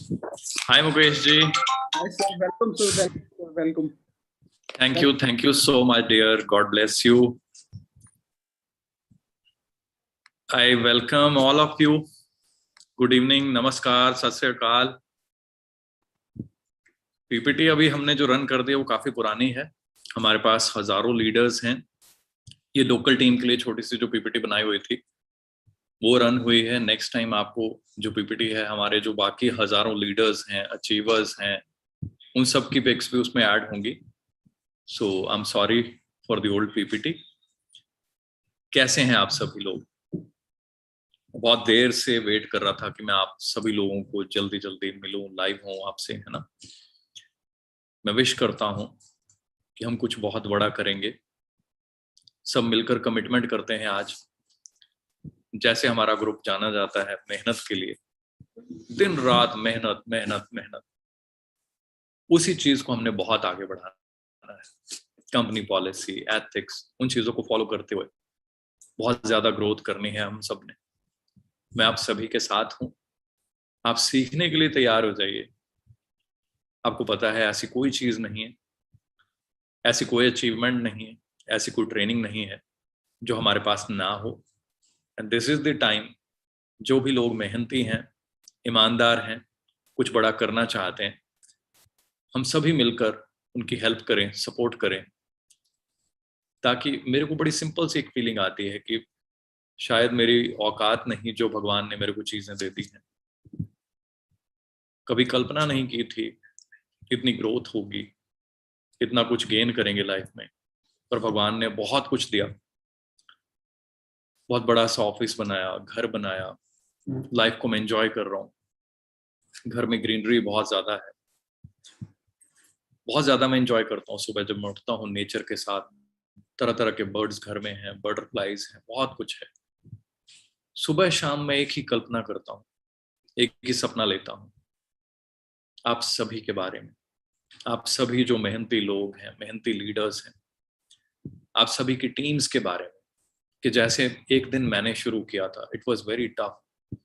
Hi Mukesh ji. Hi sir, welcome sir, welcome. Thank you so much dear. God bless you. I welcome all of you. Good evening, नमस्कार, सत श्री अकाल। PPT अभी हमने जो run कर दिया वो काफी पुरानी है। हमारे पास हजारों लीडर्स हैं। ये लोकल टीम के लिए छोटी सी जो पीपीटी बनाई हुई थी वो रन हुई है। नेक्स्ट टाइम आपको जो पीपीटी है, हमारे जो बाकी हजारों लीडर्स हैं, अचीवर्स हैं, उन सब की पिक्स भी उसमें ऐड होंगी। So I am sorry for the old PPT. कैसे हैं आप सभी लोग? बहुत देर से वेट कर रहा था कि मैं आप सभी लोगों को जल्दी जल्दी मिलूं, लाइव हूं आपसे, है ना। मैं विश करता हूं कि हम कुछ बहुत बड़ा करेंगे। सब मिलकर कमिटमेंट करते हैं आज। जैसे हमारा ग्रुप जाना जाता है मेहनत के लिए, दिन रात मेहनत मेहनत मेहनत, उसी चीज को हमने बहुत आगे बढ़ाना है। कंपनी पॉलिसी, एथिक्स, उन चीजों को फॉलो करते हुए बहुत ज्यादा ग्रोथ करनी है हम सब ने। मैं आप सभी के साथ हूं। आप सीखने के लिए तैयार हो जाइए। आपको पता है ऐसी कोई चीज नहीं है, ऐसी कोई अचीवमेंट नहीं है, ऐसी कोई ट्रेनिंग नहीं है जो हमारे पास ना हो। And this is the time. जो भी लोग मेहनती हैं, ईमानदार हैं, कुछ बड़ा करना चाहते हैं, हम सभी मिलकर उनकी हेल्प करें, सपोर्ट करें, ताकि मेरे को बड़ी सिंपल सी एक फीलिंग आती है कि शायद मेरी औकात नहीं जो भगवान ने मेरे को चीजें दे दी हैं। कभी कल्पना नहीं की थी इतनी ग्रोथ होगी, इतना कुछ गेन करेंगे लाइफ में, पर भगवान ने बहुत कुछ दिया। बहुत बड़ा सा ऑफिस बनाया, घर बनाया, लाइफ को मैं एंजॉय कर रहा हूँ। घर में ग्रीनरी बहुत ज्यादा है, बहुत ज्यादा मैं एंजॉय करता हूँ। सुबह जब मैं उठता हूँ नेचर के साथ, तरह तरह के बर्ड्स घर में हैं, बटरफ्लाइज हैं, बहुत कुछ है। सुबह शाम मैं एक ही कल्पना करता हूँ, एक ही सपना लेता हूँ, आप सभी के बारे में। आप सभी जो मेहनती लोग हैं, मेहनती लीडर्स हैं, आप सभी की टीम्स के बारे में। कि जैसे एक दिन मैंने शुरू किया था, इट वॉज वेरी टफ।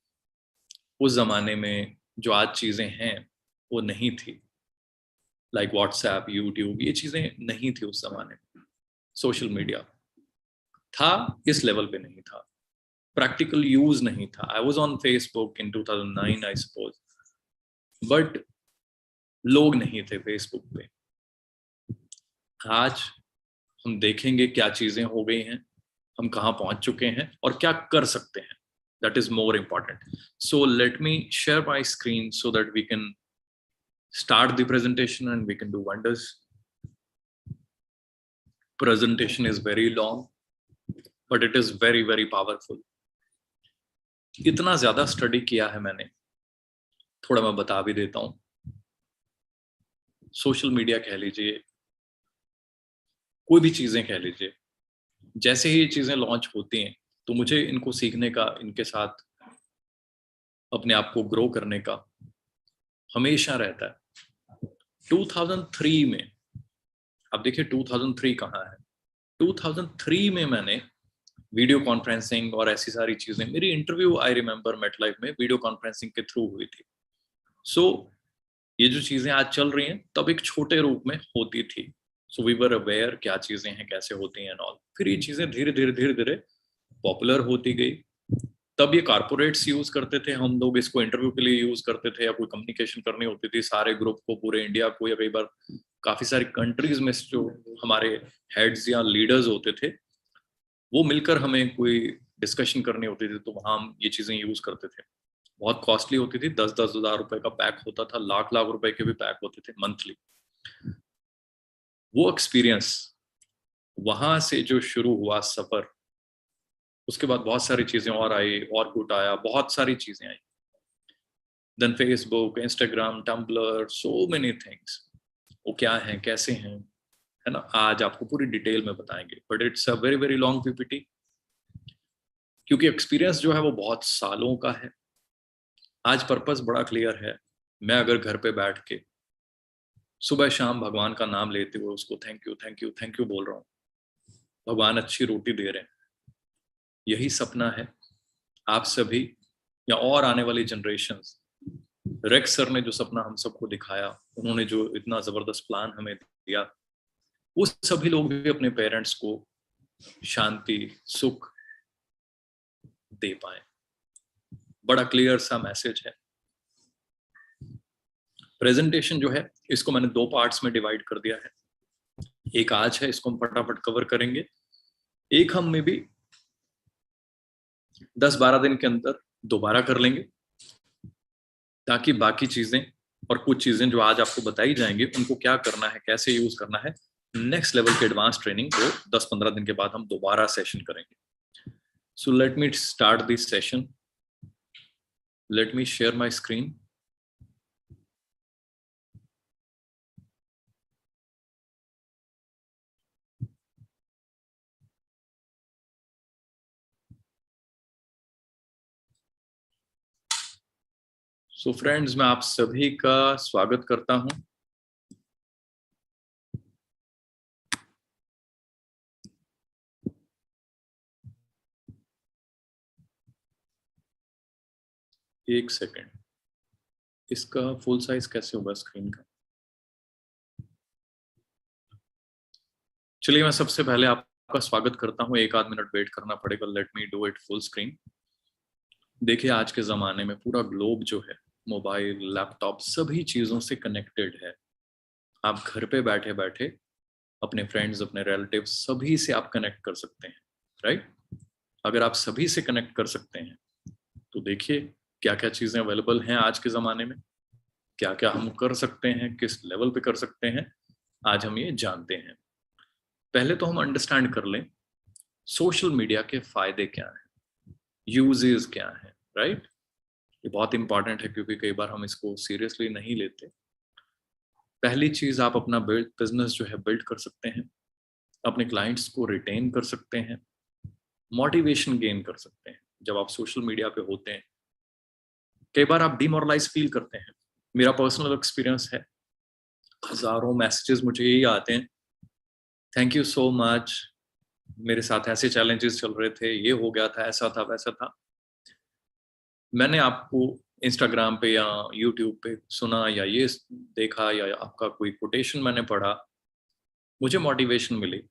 उस जमाने में जो आज चीजें हैं वो नहीं थी। लाइक व्हाट्सएप, यूट्यूब, ये चीजें नहीं थी उस जमाने में। सोशल मीडिया था, इस लेवल पे नहीं था। प्रैक्टिकल यूज नहीं था। I was on Facebook in 2009 I suppose, but लोग नहीं थे फेसबुक पे। आज हम देखेंगे क्या चीजें हो गई हैं, हम कहाँ पहुंच चुके हैं और क्या कर सकते हैं। That is more important. So let me share my screen so that we can start the presentation and we can do wonders. Presentation is very long, but it is very very powerful. इतना ज्यादा study किया है मैंने, थोड़ा मैं बता भी देता हूं। सोशल मीडिया कह लीजिए, कोई भी चीजें कह लीजिए, जैसे ही ये चीजें लॉन्च होती हैं तो मुझे इनको सीखने का, इनके साथ अपने आप को ग्रो करने का हमेशा रहता है। 2003 में, अब देखिए 2003 कहाँ है। 2003 में मैंने वीडियो कॉन्फ्रेंसिंग और ऐसी सारी चीजें, मेरी interview I remember MetLife में वीडियो कॉन्फ्रेंसिंग के थ्रू हुई थी। सो ये जो चीजें आज चल रही हैं तब एक छोटे रूप में होती थी। सो वी वर अवेयर क्या चीजें हैं, कैसे होती हैं ऑल। फिर ये चीजें धीरे धीरे धीरे धीरे पॉपुलर होती गई। तब ये कारपोरेट्स यूज करते थे, हम लोग इसको इंटरव्यू के लिए यूज करते थे, या कोई कम्युनिकेशन करनी होती थी सारे ग्रुप को, पूरे इंडिया को, या कई बार काफी सारी कंट्रीज में जो हमारे हेड्स या लीडर्स होते थे वो मिलकर हमें कोई डिस्कशन करनी होती थी, तो वहां हम ये चीजें यूज करते थे। बहुत कॉस्टली होती थी, 10-10 हजार रुपए का पैक होता था, लाख लाख रुपए के भी पैक होते थे मंथली। वो एक्सपीरियंस, वहां से जो शुरू हुआ सफर, उसके बाद बहुत सारी चीजें और आई, और गुट आया, बहुत सारी चीजें आई। Then Facebook, Instagram, Tumblr, so many things. वो क्या है, कैसे हैं, है ना, आज आपको पूरी डिटेल में बताएंगे, but it's a very very long PPT, क्योंकि एक्सपीरियंस जो है वो बहुत सालों का है। आज पर्पस बड़ा क्लियर है। मैं अगर घर पे बैठ के सुबह शाम भगवान का नाम लेते हुए उसको thank you thank you thank you बोल रहा हूँ, भगवान अच्छी रोटी दे रहे हैं, यही सपना है आप सभी या और आने वाली जनरेशंस रेक्स सर ने जो सपना हम सबको दिखाया, उन्होंने जो इतना जबरदस्त प्लान हमें दिया, वो सभी लोग भी अपने पेरेंट्स को शांति सुख दे पाए। बड़ा क्लियर सा मैसेज है। प्रेजेंटेशन जो है इसको मैंने 2 पार्ट्स में डिवाइड कर दिया है। एक आज है, इसको हम फटाफट कवर करेंगे। एक हम में भी 10-12 दिन के अंदर दोबारा कर लेंगे, ताकि बाकी चीजें और कुछ चीजें जो आज आपको बताई जाएंगी उनको क्या करना है, कैसे यूज करना है, नेक्स्ट लेवल की एडवांस ट्रेनिंग वो 10-15 दिन के बाद हम दोबारा सेशन करेंगे। सो let me start this session. Late me share my screen. So friends, मैं आप सभी का स्वागत करता हूं। एक सेकेंड, इसका फुल साइज कैसे होगा स्क्रीन का? चलिए, मैं सबसे पहले आपका स्वागत करता हूं। 1 आध मिनट वेट करना पड़ेगा। Let me do it full screen. देखिए, आज के ज़माने में पूरा ग्लोब जो है, मोबाइल, लैपटॉप, सभी चीज़ों से कनेक्टेड है। आप घर पे बैठे बैठे अपने फ्रेंड्स, अपने रिलेटिव्स, सभी से आप कनेक्ट कर सकते हैं, राइट? अगर आप सभी से कनेक्ट कर सकते हैं तो देखिए क्या क्या चीज़ें अवेलेबल हैं आज के ज़माने में, क्या क्या हम कर सकते हैं, किस लेवल पे कर सकते हैं, आज हम ये जानते हैं। पहले तो हम अंडरस्टैंड कर लें सोशल मीडिया के फायदे क्या हैं, यूजेस क्या हैं, राइट? ये बहुत इंपॉर्टेंट है क्योंकि कई बार हम इसको सीरियसली नहीं लेते। पहली चीज, आप अपना बिजनेस जो है बिल्ड कर सकते हैं, अपने क्लाइंट्स को रिटेन कर सकते हैं, मोटिवेशन गेन कर सकते हैं। जब आप सोशल मीडिया पे होते हैं, कई बार आप डिमोरलाइज फील करते हैं। मेरा पर्सनल एक्सपीरियंस है, हजारों मैसेजेस मुझे यही आते हैं, थैंक यू सो मच, मेरे साथ ऐसे चैलेंजेस चल रहे थे, ये हो गया था, ऐसा था, वैसा था। मैंने आपको इंस्टाग्राम पे या यूट्यूब पे सुना या ये देखा या आपका कोई कोटेशन मैंने पढ़ा, मुझे मोटिवेशन मिली,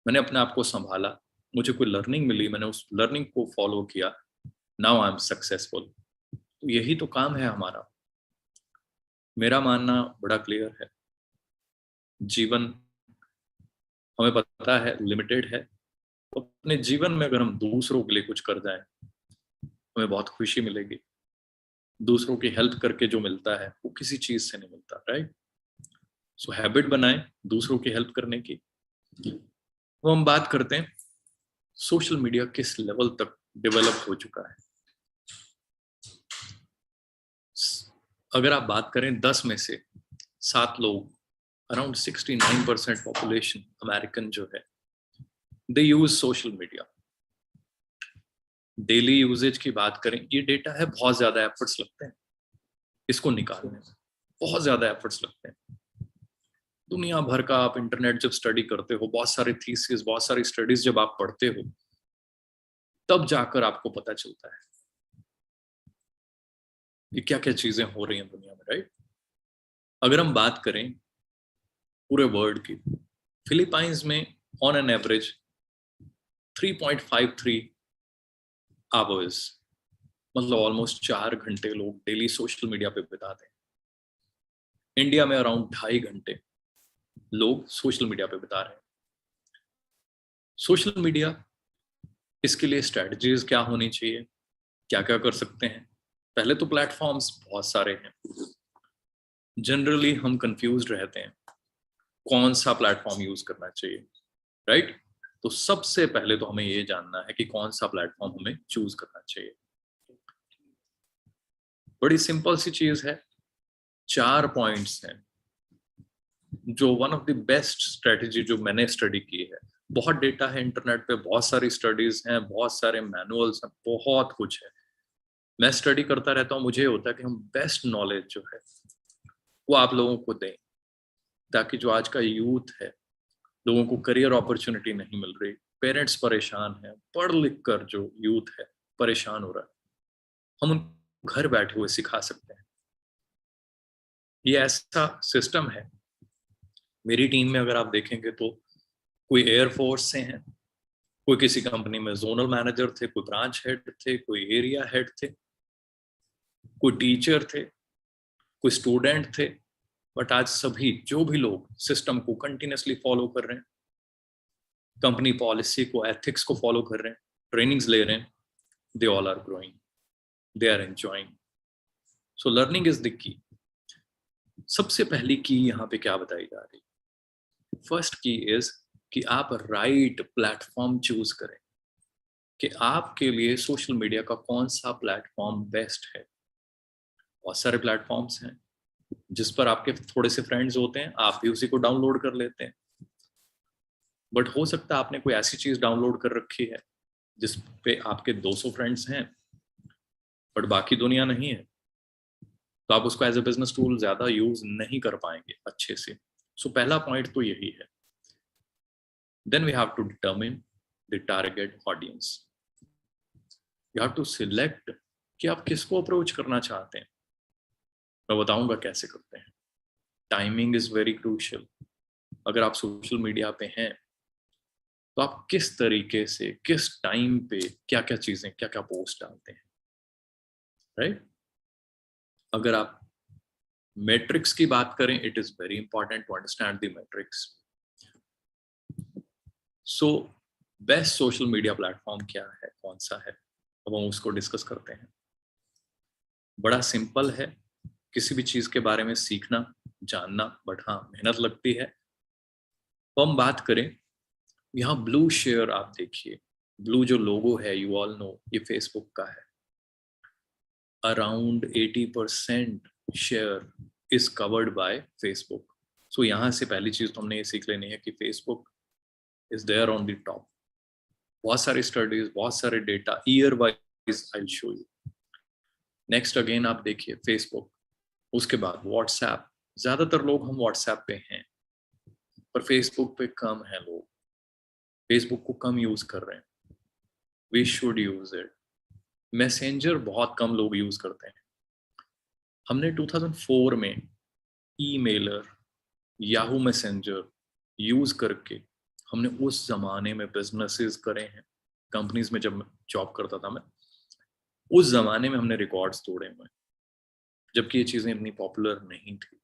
मैंने अपने आप को संभाला, मुझे कोई लर्निंग मिली, मैंने उस लर्निंग को फॉलो किया, नाउ आई एम सक्सेसफुल। तो यही तो काम है हमारा। मेरा मानना बड़ा क्लियर है, जीवन हमें पता है लिमिटेड है, तो अपने जीवन में अगर हम दूसरों के लिए कुछ कर जाएं, हमें बहुत खुशी मिलेगी। दूसरों की हेल्प करके जो मिलता है वो किसी चीज से नहीं मिलता, राइट? सो हैबिट बनाएं दूसरों की हेल्प करने की। तो हम बात करते हैं सोशल मीडिया किस लेवल तक डेवलप हो चुका है। अगर आप बात करें 10 में से 7 लोग, अराउंड 69% पॉपुलेशन अमेरिकन जो है, they use social media. Daily usages की बात करें, ये डेटा है, बहुत ज्यादा एफर्ट्स लगते हैं इसको निकालने में, बहुत ज्यादा एफर्ट्स लगते हैं। दुनिया भर का आप इंटरनेट जब स्टडी करते हो, बहुत सारे थीसिस, बहुत सारी स्टडीज जब आप पढ़ते हो, तब जाकर आपको पता चलता है कि क्या क्या चीजें हो रही हैं दुनिया में, राइट? अगर हम बात करें पूरे वर्ल्ड की, फिलीपाइंस में ऑन एन एवरेज 3.53 आवर्स, मतलब ऑलमोस्ट 4 घंटे लोग डेली सोशल मीडिया पे बिताते हैं। इंडिया में अराउंड 2.5 घंटे लोग सोशल मीडिया पे बिता रहे हैं। सोशल मीडिया, इसके लिए स्ट्रेटजीज क्या होनी चाहिए, क्या क्या कर सकते हैं? पहले तो प्लेटफॉर्म्स बहुत सारे हैं, जनरली हम कंफ्यूज रहते हैं कौन सा प्लेटफॉर्म यूज करना चाहिए, राइट? तो सबसे पहले तो हमें ये जानना है कि कौन सा प्लेटफॉर्म हमें चूज करना चाहिए। बड़ी सिंपल सी चीज है, 4 पॉइंट्स हैं जो one of the best strategy जो मैंने स्टडी की है। बहुत डेटा है इंटरनेट पे, बहुत सारी स्टडीज हैं, बहुत सारे मैनुअल्स हैं, बहुत कुछ है। मैं स्टडी करता रहता हूँ, मुझे होता है कि हम बेस्ट नॉलेज जो है वो आप लोगों को दें, ताकि जो आज का यूथ है, लोगों को करियर अपॉर्चुनिटी नहीं मिल रही, पेरेंट्स परेशान हैं, पढ़ लिख कर जो यूथ है परेशान हो रहा है, हम उनको घर बैठे हुए सिखा सकते हैं। ये ऐसा सिस्टम है। मेरी टीम में अगर आप देखेंगे तो कोई एयरफोर्स से हैं, कोई किसी कंपनी में जोनल मैनेजर थे, कोई ब्रांच हेड थे, कोई एरिया हेड थे, कोई टीचर थे, कोई स्टूडेंट थे। बट आज सभी जो भी लोग सिस्टम को कंटिन्यूसली फॉलो कर रहे हैं, कंपनी पॉलिसी को, एथिक्स को फॉलो कर रहे हैं, ट्रेनिंग्स ले रहे हैं, they all are growing, they are enjoying. So learning is the key. सबसे पहली की यहाँ पे क्या बताई जा रही है? फर्स्ट की इज कि आप राइट प्लेटफॉर्म चूज करें, कि आपके लिए सोशल मीडिया का कौन सा प्लेटफॉर्म बेस्ट है। बहुत सारे प्लेटफॉर्म्स हैं जिस पर आपके थोड़े से फ्रेंड्स होते हैं, आप भी उसी को डाउनलोड कर लेते हैं। बट हो सकता है आपने कोई ऐसी चीज डाउनलोड कर रखी है जिस पे आपके 200 फ्रेंड्स हैं बट बाकी दुनिया नहीं है, तो आप उसको एज ए बिजनेस टूल ज्यादा यूज नहीं कर पाएंगे अच्छे से। सो पहला पॉइंट तो यही है। Then we have to determine the target audience. You have to select कि आप किसको अप्रोच करना चाहते हैं। मैं बताऊंगा कैसे करते हैं। Timing is very crucial. अगर आप सोशल मीडिया पे हैं तो आप किस तरीके से, किस टाइम पे क्या क्या चीजें, क्या क्या पोस्ट डालते हैं, राइट? अगर आप मैट्रिक्स की बात करें, it is very important to understand the matrix. So best social media platform क्या है, कौन सा है, अब हम उसको डिस्कस करते हैं। बड़ा सिंपल है किसी भी चीज के बारे में सीखना, जानना, बट हाँ मेहनत लगती है। तो हम बात करें, यहाँ ब्लू शेयर आप देखिए, ब्लू जो लोगो है, यू ऑल नो, ये फेसबुक का है। Around 80% share is covered by Facebook. So यहाँ से पहली चीज तो हमने ये सीख लेनी है कि Facebook is there on the top. बहुत सारी स्टडीज, बहुत सारे data, year wise I will show you. Next again आप देखिए फेसबुक, उसके बाद व्हाट्सएप। ज्यादातर लोग हम व्हाट्सएप पे हैं, पर फेसबुक पे कम है लोग, फेसबुक को कम यूज कर रहे हैं। We should use it. Messenger बहुत कम लोग यूज करते हैं। हमने 2004 में ईमेलर, याहू मैसेंजर यूज करके हमने उस जमाने में बिजनेसेस करे हैं। कंपनीज में जब जॉब करता था मैं, उस जमाने में हमने रिकॉर्ड्स तोड़े हुए हैं, जबकि ये चीजें इतनी पॉपुलर नहीं थी।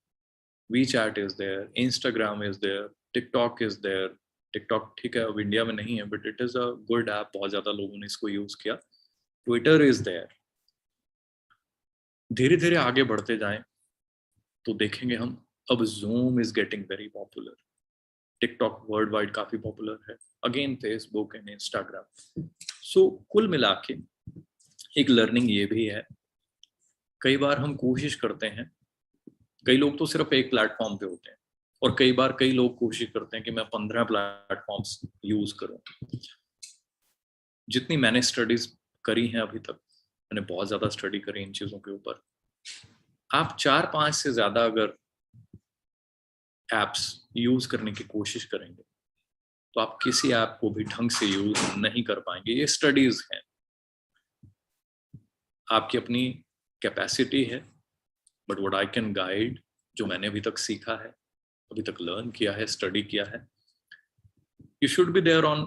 WeChat is there, Instagram is there, TikTok is there. TikTok ठीक है अब इंडिया में नहीं है, but it is a good app, बहुत ज्यादा लोगों ने इसको यूज किया। Twitter is there. धीरे धीरे आगे बढ़ते जाएं तो देखेंगे हम, अब Zoom is getting very popular. TikTok worldwide काफी पॉपुलर है, again Facebook and Instagram. So कुल मिला के एक लर्निंग ये भी है, कई बार हम कोशिश करते हैं, कई लोग तो सिर्फ एक प्लेटफॉर्म पे होते हैं, और कई बार कई लोग कोशिश करते हैं कि मैं 15 प्लेटफॉर्म्स यूज करूं। जितनी मैंने स्टडीज करी हैं अभी तक, मैंने बहुत ज्यादा स्टडी करी इन चीजों के ऊपर, आप 4-5 से ज्यादा अगर एप्स यूज करने की कोशिश करेंगे तो आप किसी ऐप को भी ढंग से यूज नहीं कर पाएंगे। ये स्टडीज हैं, आपकी अपनी कैपेसिटी है, but what I can guide, जो मैंने अभी तक सीखा है, अभी तक लर्न किया है, स्टडी किया है, you should be there on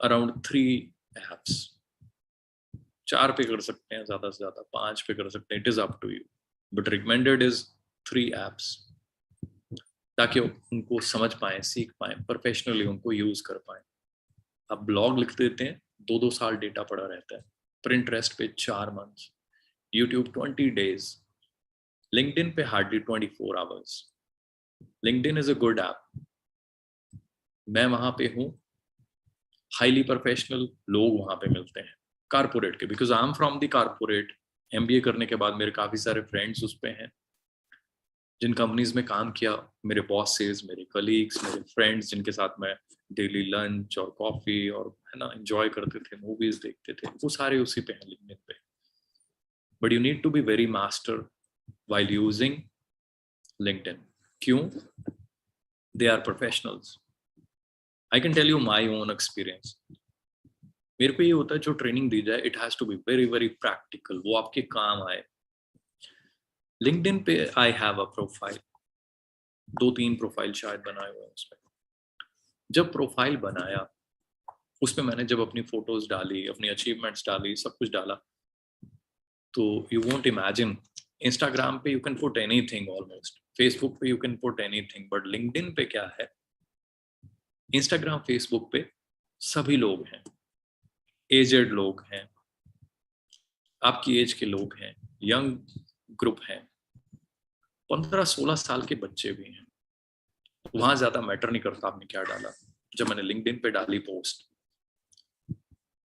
around 3 apps. 4 पे कर सकते हैं, ज्यादा से ज्यादा 5 पे कर सकते हैं, it is up to you, but recommended is 3 apps, ताकि उनको समझ पाए, सीख पाए, प्रोफेशनली उनको यूज कर पाए। आप ब्लॉग लिख देते हैं, 2-2 साल डेटा पड़ा रहता है। Pinterest पे 4 मंथ्स, यूट्यूब 20 डेज, लिंक्डइन पे hardly 24 hours. LinkedIn is a good app, मैं वहां पे हूँ, हाईली प्रोफेशनल लोग वहां पे मिलते हैं कारपोरेट के, because I am from the corporate. MBA करने के बाद मेरे काफी सारे फ्रेंड्स उस पे हैं, जिन कंपनीज में काम किया, मेरे बॉसेस, मेरे कलीग्स, मेरे फ्रेंड्स, जिनके साथ मैं डेली लंच और कॉफी और है ना एंजॉय करते थे, मूवीज देखते थे, वो सारे उसी पे हैं, लिंक्डइन पे। But you need to be very master while using LinkedIn. क्यों? They are professionals. I can tell you my own experience. मेरे को ये होता है जो ट्रेनिंग दी जाए, it has to be very very practical, वो आपके काम आए। LinkedIn पे I have a profile, 2-3 profile शायद बनाए हुए हैं उसमें। जब प्रोफाइल बनाया, उसमें मैंने जब अपनी फोटोज डाली, अपनी अचीवमेंट्स डाली, सब कुछ डाला, तो यू वोंट इमेजिन, इंस्टाग्राम पे you can put anything almost, Facebook पे you can put anything, but LinkedIn पे क्या है, इंस्टाग्राम फेसबुक पे सभी लोग हैं, एजेड लोग हैं, आपकी एज के लोग हैं, यंग ग्रुप हैं, 15-16 साल के बच्चे भी हैं। वहां ज्यादा मैटर नहीं करता आपने क्या डाला। जब मैंने लिंक्डइन पे डाली पोस्ट,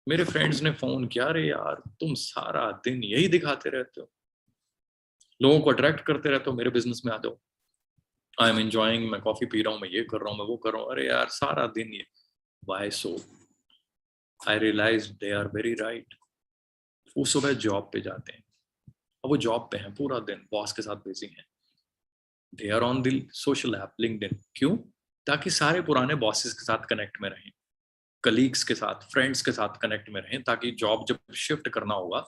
मेरे फ्रेंड्स ने फोन किया, अरे यार तुम सारा दिन यही दिखाते रहते हो, लोगों को अट्रैक्ट करते रहते हो, मेरे बिजनेस में आ जाओ, आई एम एंजॉइंग, मैं कॉफी पी रहा हूँ, मैं ये कर रहा हूँ, मैं वो कर रहा हूँ, अरे यार सारा दिन ये। Why so? I realise they are very right. वो सुबह जॉब पे जाते हैं, और वो जॉब पे हैं पूरा दिन, बॉस के साथ बिजी हैं, they are on the social app LinkedIn. क्यों? ताकि सारे पुराने बॉसेस के साथ कनेक्ट में रहें, कलीग्स के साथ, फ्रेंड्स के साथ कनेक्ट में रहें, ताकि जॉब जब शिफ्ट करना होगा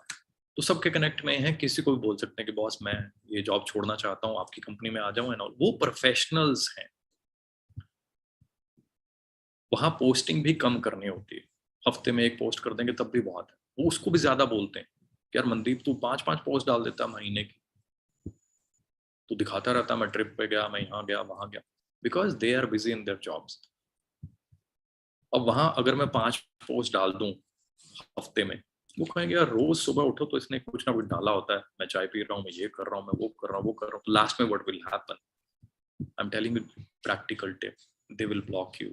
तो सबके कनेक्ट में हैं, किसी को भी बोल सकते हैं कि बॉस मैं ये जॉब छोड़ना चाहता हूँ, आपकी कंपनी में आ जाऊं एंड ऑल। वो प्रोफेशनल्स हैं। वहां पोस्टिंग भी कम करनी होती है, हफ्ते में एक पोस्ट कर देंगे तब भी बहुत है। वो उसको भी ज्यादा बोलते हैं कि यार मनदीप तू 5-5 पोस्ट डाल देता महीने की, तू दिखाता रहता मैं ट्रिप पे गया, मैं यहाँ गया वहां गया, because they are busy in their jobs. अब वहां अगर मैं 5 पोस्ट डाल दूं हफ्ते में, वो कहेंगे यार रोज सुबह उठो तो इसने कुछ ना कुछ डाला होता है, मैं चाय पी रहा हूँ, मैं ये कर रहा हूँ, मैं वो कर रहा हूँ, वो कर रहा हूँ। लास्ट में what will happen, I am telling you practical tip, they will block you.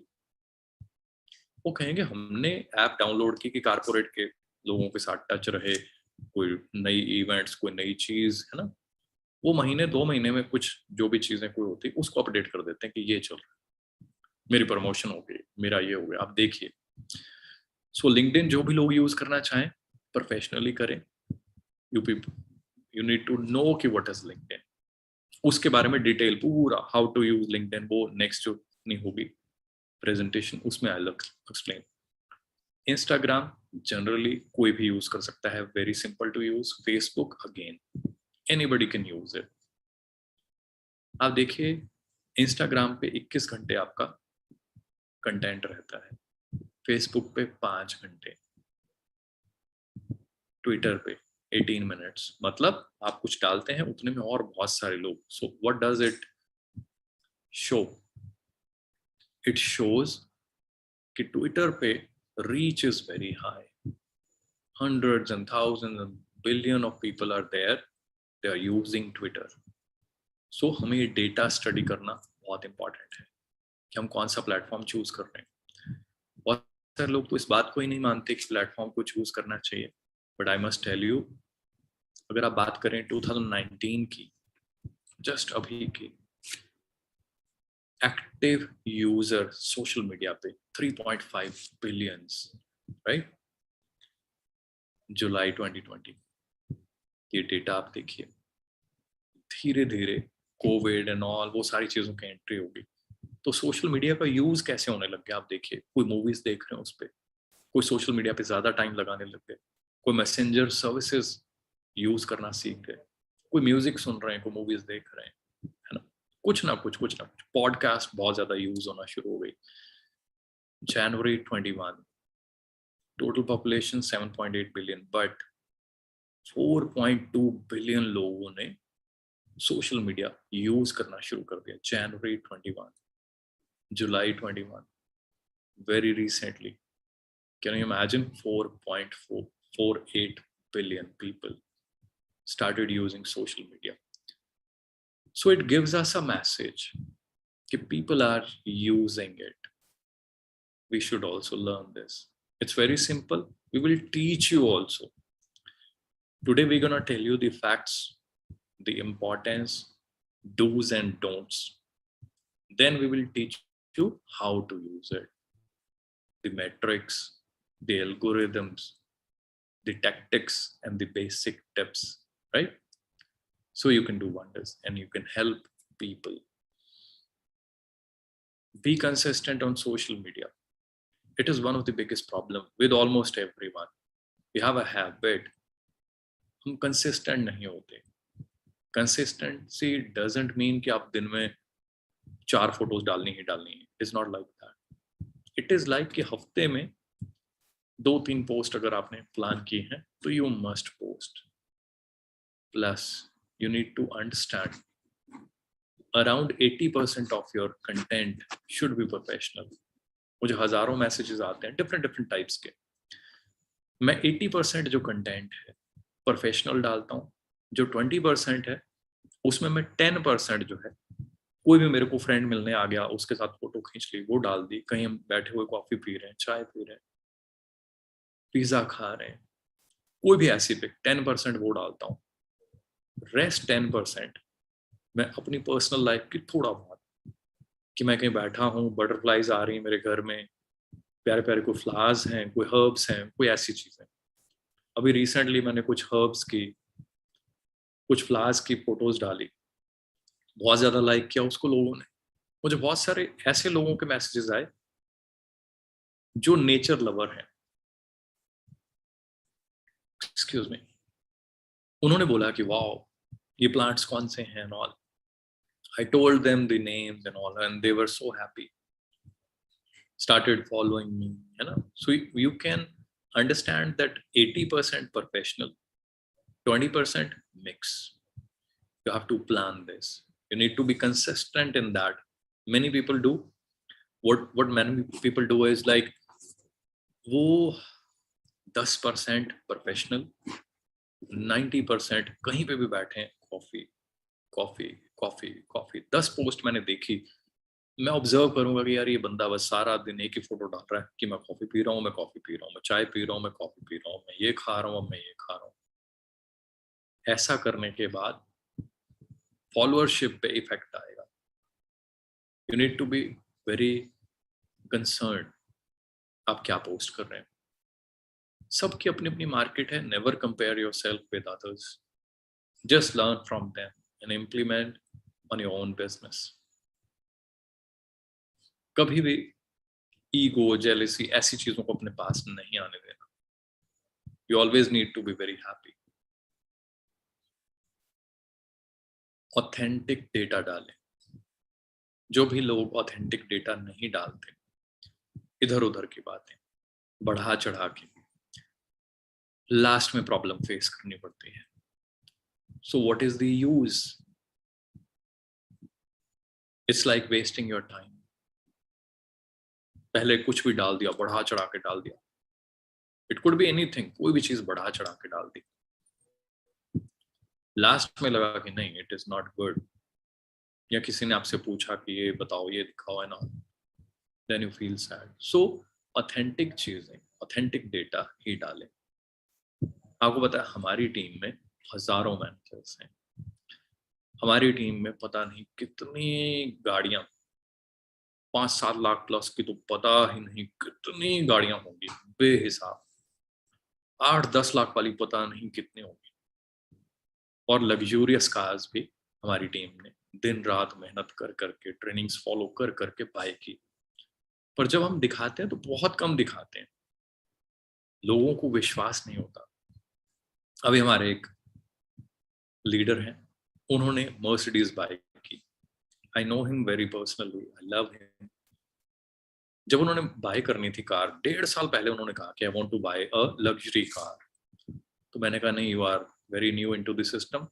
वो कहेंगे हमने ऐप डाउनलोड की कि कारपोरेट के लोगों के साथ टच रहे, कोई नई इवेंट्स, कोई नई चीज है ना, वो महीने 2 महीने में कुछ जो भी चीजें कोई होती उसको अपडेट कर देते हैं कि ये चल रहा है, मेरी प्रमोशन हो गई, मेरा ये हो गया, आप देखिए। सो लिंक्डइन जो भी लोग यूज करना चाहें प्रोफेशनली करें। You you need to know कि व्हाट इज लिंक्डइन, उसके बारे में डिटेल पूरा हाउ टू यूज लिंक्डइन, वो नेक्स्ट जो नहीं होगी प्रेजेंटेशन उसमें आई एक्सप्लेन। इंस्टाग्राम जनरली कोई भी यूज कर सकता है, very simple to use. Facebook again anybody can use it. आप देखिए इंस्टाग्राम पे 21 घंटे आपका कंटेंट रहता है, फेसबुक पे 5 घंटे, ट्विटर पे 18 मिनट्स। मतलब आप कुछ डालते हैं उतने में और बहुत सारे लोग। So what does it show? It shows कि ट्विटर पे reach is very high, hundreds and thousands and billion of people are there, they are using Twitter. So हमें ये डेटा स्टडी करना बहुत इंपॉर्टेंट है कि हम कौन सा प्लेटफॉर्म चूज कर रहे हैं। बहुत सारे लोग तो इस बात को ही नहीं मानते कि प्लेटफॉर्म को चूज करना चाहिए, but I must tell you, अगर आप बात करें 2019 की, जस्ट अभी की, एक्टिव यूजर सोशल मीडिया पे 3.5 बिलियंस, राइट, जुलाई 2020। ये डेटा आप देखिए, धीरे धीरे कोविड एंड ऑल वो सारी चीजों की एंट्री होगी, तो सोशल मीडिया का यूज कैसे होने लग गया। आप देखिए, कोई मूवीज देख रहे हैं उस पर, कोई सोशल मीडिया पे ज्यादा टाइम लगाने लग गए, कोई मैसेंजर सर्विसेज यूज करना सीख गए, कोई म्यूजिक सुन रहे हैं, कोई मूवीज देख रहे हैं, है ना, कुछ ना कुछ पॉडकास्ट बहुत ज्यादा यूज होना शुरू हो गई। जनवरी 21 total population 7.8 billion, but 4.2 billion लोगों ने सोशल मीडिया यूज करना शुरू कर दिया। जनवरी 21, जुलाई 21, very recently, can you imagine 4.48 billion people started using social media. So it gives us a message that people are using it. We should also learn this. It's very simple. We will teach you also. Today we're gonna tell you the facts, the importance, do's and don'ts. Then we will teach you how to use it, the metrics, the algorithms, the tactics, and the basic tips, right? So you can do wonders and you can help people. Be consistent on social media. It is one of the biggest problem with almost everyone. We have a habit, हम consistent नहीं होते। Consistency doesn't mean कि आप दिन में 4 photos डालनी ही डालनी है. It is not like that. It is like कि हफ्ते में 2-3 पोस्ट अगर आपने प्लान की है तो you must post. Plus you need to understand around 80% of your content should be professional. मुझे हजारों मैसेजेस आते हैं डिफरेंट डिफरेंट टाइप्स के. मैं 80% जो कंटेंट है प्रोफेशनल डालता हूँ. जो 20% है उसमें मैं 10% जो है, कोई भी मेरे को फ्रेंड मिलने आ गया उसके साथ फोटो खींच ली, वो डाल दी. कहीं हम बैठे हुए कॉफी पी रहे हैं, चाय पी रहे हैं, पिज्जा खा रहे हैं, कोई भी ऐसी पिक, 10% वो डालता हूँ. रेस्ट 10% मैं अपनी पर्सनल लाइफ की थोड़ा बहुत, कि मैं कहीं बैठा हूँ, बटरफ्लाईज आ रही हैं मेरे घर में, प्यारे प्यारे कोई फ्लावर्स हैं, कोई हर्ब्स हैं, कोई ऐसी चीजें. अभी रिसेंटली मैंने कुछ हर्ब्स की, कुछ फ्लावर्स की फोटोज डाली, बहुत ज्यादा लाइक किया उसको लोगों ने. मुझे बहुत सारे ऐसे लोगों के मैसेजेस आए जो नेचर लवर हैं. Excuse me. उन्होंने बोला कि वाओ ये प्लांट्स कौन से हैं and all. I told them the names and all and they were so happy, started following me, है ना. So you can understand that 80% professional, 20% mix. You have to plan this. You need to be consistent in that. Many people do what many people do is like वो 10% professional, 90% कहीं पे भी बैठे हैं, coffee coffee coffee coffee. 10 post मैंने देखी. मैं observe करूंगा कि यार ये बंदा बस सारा दिन एक ही फोटो डाल रहा है कि मैं कॉफी पी रहा हूँ, मैं कॉफी पी रहा हूँ, मैं चाय पी रहा हूँ, मैं कॉफी पी रहा हूँ, मैं ये खा रहा हूँ, मैं ये खा रहा हूँ. ऐसा करने के बाद फॉलोअरशिप पे इफेक्ट आएगा. You need to be very concern आप क्या पोस्ट कर रहे हैं. सबकी अपनी अपनी मार्केट है. Never compare your self with others. Just learn from them and implement on your own business. कभी भी ईगो, जेलेसी, ऐसी चीजों को अपने पास नहीं आने देना. You always need to be very happy. Authentic data डालें. जो भी लोग ऑथेंटिक डेटा नहीं डालते, इधर उधर की बातें बढ़ा चढ़ा के लास्ट में प्रॉब्लम फेस करनी पड़ती है. So what is the use? It's like wasting your time. पहले कुछ भी डाल दिया, बढ़ा चढ़ा के डाल दिया. इट कुड बी एनीथिंग, कोई भी चीज बढ़ा चढ़ा के डाल दी. लास्ट में लगा कि नहीं, इट इज नॉट गुड, या किसी ने आपसे पूछा कि ये बताओ, ये दिखाओ, है ना, then you feel sad. So authentic चीजें, ऑथेंटिक डेटा ही डालें. आपको पता है हमारी टीम में हजारों मैनेजर्स हैं. हमारी टीम में पता नहीं कितनी गाड़ियां, 5-7 लाख प्लस की तो पता ही नहीं कितनी गाड़ियां होंगी बेहिसाब. 8-10 लाख वाली पता नहीं कितनी होंगी. और लग्जूरियस कार्स भी हमारी टीम ने दिन रात मेहनत कर करके, ट्रेनिंग्स फॉलो कर करके बाय की. पर जब हम दिखाते हैं तो बहुत कम दिखाते हैं. लोगों को विश्वास नहीं होता. अभी हमारे एक लीडर हैं, उन्होंने मर्सिडीज बाय की. I know him very personally, I love him. जब उन्होंने बाय करनी थी कार, 1.5 साल पहले उन्होंने कहा कि I want to buy a luxury car. तो मैंने कहा नहीं, you are very new into the system.